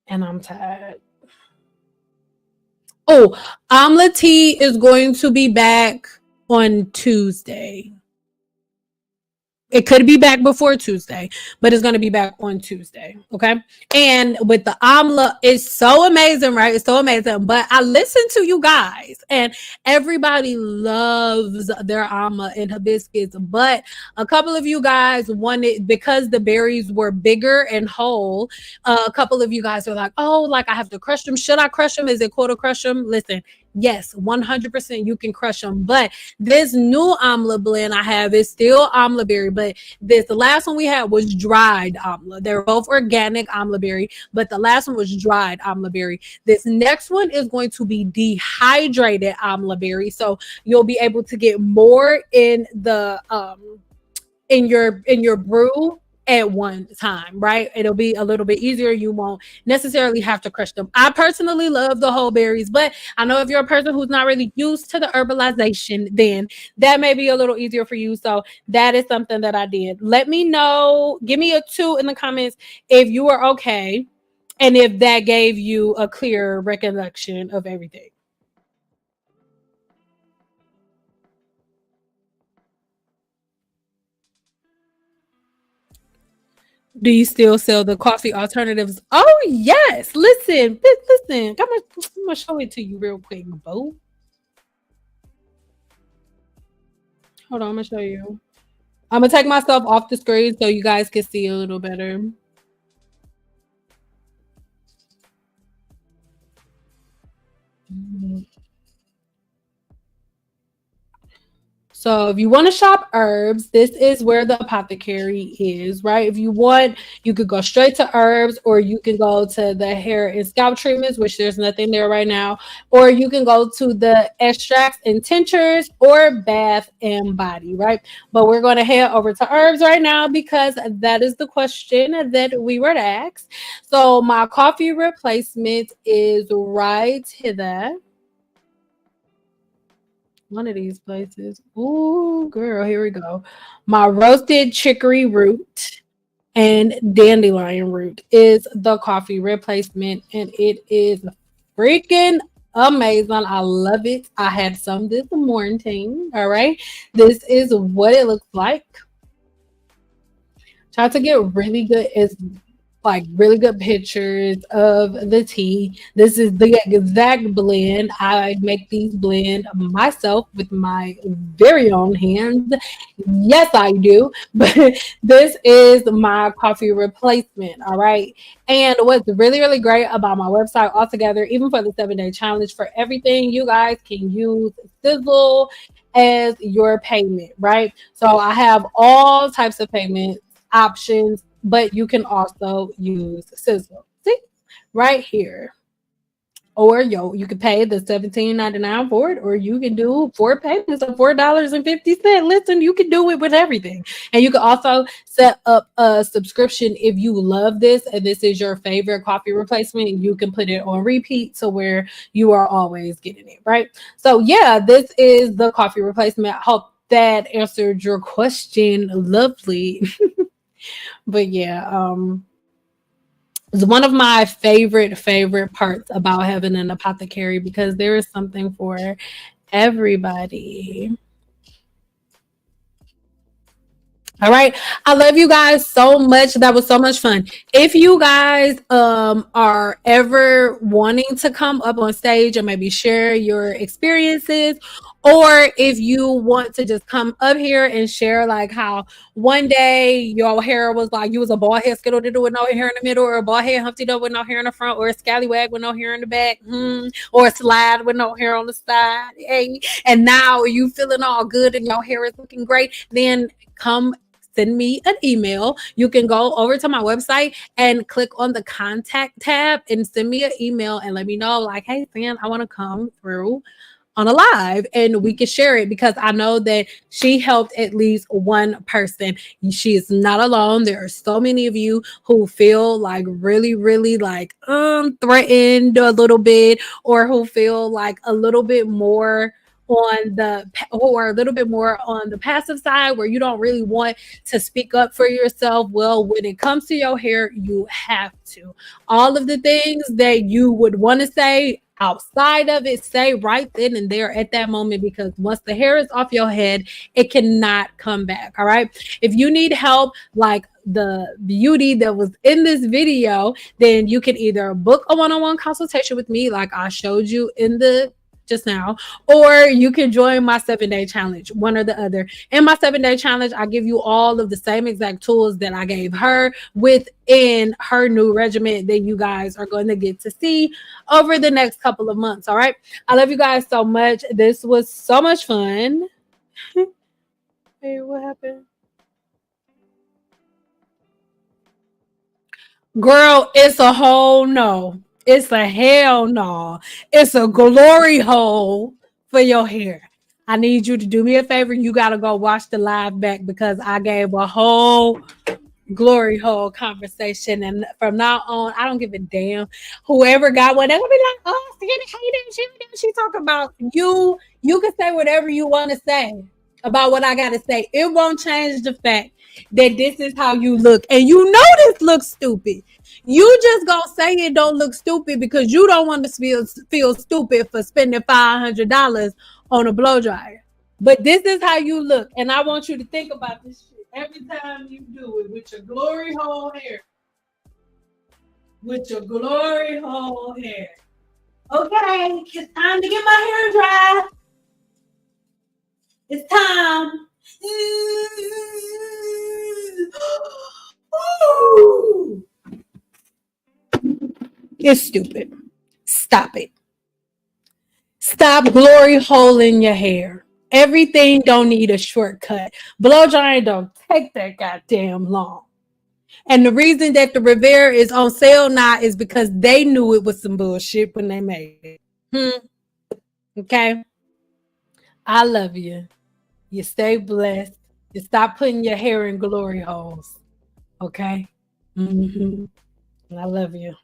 and I'm tired. Oh, Amla T is going to be back on Tuesday. It could be back before Tuesday, but it's going to be back on Tuesday. Okay. And with the amla, it's so amazing, right? It's so amazing. But I listen to you guys, and everybody loves their amla and hibiscus. But a couple of you guys wanted, because the berries were bigger and whole, a couple of you guys are like, oh, like I have to crush them. Should I crush them? Is it cool to crush them? Listen, yes, 100% you can crush them. But this new amla blend I have is still amla berry, but the last one we had was dried amla. They're both organic amla berry, but the last one was dried amla berry. This next one is going to be dehydrated amla berry, so you'll be able to get more in the in your brew at one time, right? It'll be a little bit easier. You won't necessarily have to crush them. I personally love the whole berries, but I know if you're a person who's not really used to the herbalization, then that may be a little easier for you. So that is something that I did. Let me know. Give me a 2 in the comments if you are okay, and if that gave you a clear recollection of everything. Do you still sell the coffee alternatives? Oh, yes. Listen. I'm going to show it to you real quick, boo. Hold on, I'm gonna show you. I'm gonna take myself off the screen so you guys can see a little better. So if you want to shop herbs, this is where the apothecary is, right? If you want, you could go straight to herbs, or you can go to the hair and scalp treatments, which there's nothing there right now, or you can go to the extracts and tinctures, or bath and body, right? But we're going to head over to herbs right now because that is the question that we were asked. So my coffee replacement is right here. One of these places. Ooh, girl, here we go. My roasted chicory root and dandelion root is the coffee replacement, and it is freaking amazing. I love it. I had some this morning. All right. This is what it looks like. Try to get really good. It's like really good pictures of the tea. This is the exact blend. I make these blend myself with my very own hands. Yes, I do. But this is my coffee replacement. All right. And what's really, really great about my website altogether, even for the 7-day challenge, for everything, you guys can use Sizzle as your payment, right? So I have all types of payment options, but you can also use Sizzle. See, right here. Or you can pay the $17.99 for it, or you can do 4 payments of $4.50. Listen, you can do it with everything. And you can also set up a subscription if you love this and this is your favorite coffee replacement. You can put it on repeat to where you are always getting it, right? So yeah, this is the coffee replacement. I hope that answered your question. Lovely. But yeah, it's one of my favorite parts about having an apothecary because there is something for everybody. All right. I love you guys so much. That was so much fun. If you guys are ever wanting to come up on stage and maybe share your experiences, or if you want to just come up here and share like how one day your hair was like you was a bald head skittle with no hair in the middle, or a bald head Humpty Duck with no hair in the front, or a scallywag with no hair in the back, or a slide with no hair on the side. Hey, and now you feeling all good and your hair is looking great, then come send me an email. You can go over to my website and click on the contact tab and send me an email and let me know, like, hey, Sam, I want to come through on a live and we can share it, because I know that she helped at least one person. She is not alone. There are so many of you who feel like really, really like threatened a little bit, or who feel like a little bit more on the or a little bit more on the passive side, where you don't really want to speak up for yourself. Well, when it comes to your hair, you have to. All of the things that you would want to say outside of it, say right then and there at that moment, because once the hair is off your head, it cannot come back. All right. If you need help like the beauty that was in this video, then you can either book a one-on-one consultation with me like I showed you in the just now, or you can join my 7-day challenge, one or the other. In my 7-day challenge, I give you all of the same exact tools that I gave her within her new regimen that you guys are going to get to see over the next couple of months. All right. I love you guys so much. This was so much fun. Hey, what happened? Girl, it's a whole no. It's a hell no. It's a glory hole for your hair. I need you to do me a favor. You got to go watch the live back, because I gave a whole glory hole conversation. And from now on, I don't give a damn. Whoever got one, they're going to be like, oh, she talk about you. You can say whatever you want to say about what I got to say. It won't change the fact that this is how you look. And you know this looks stupid. You just gonna say it don't look stupid because you don't want to feel stupid for spending $500 on a blow dryer. But this is how you look. And I want you to think about this shit every time you do it with your glory hole hair. With your glory hole hair. Okay, it's time to get my hair dry. It's time. It's stupid. Stop it. Stop glory hole in your hair. Everything don't need a shortcut. Blow drying don't take that goddamn long. And the reason that the Rivera is on sale now is because they knew it was some bullshit when they made it. Okay? I love you. You stay blessed. You stop putting your hair in glory holes. Okay? I love you.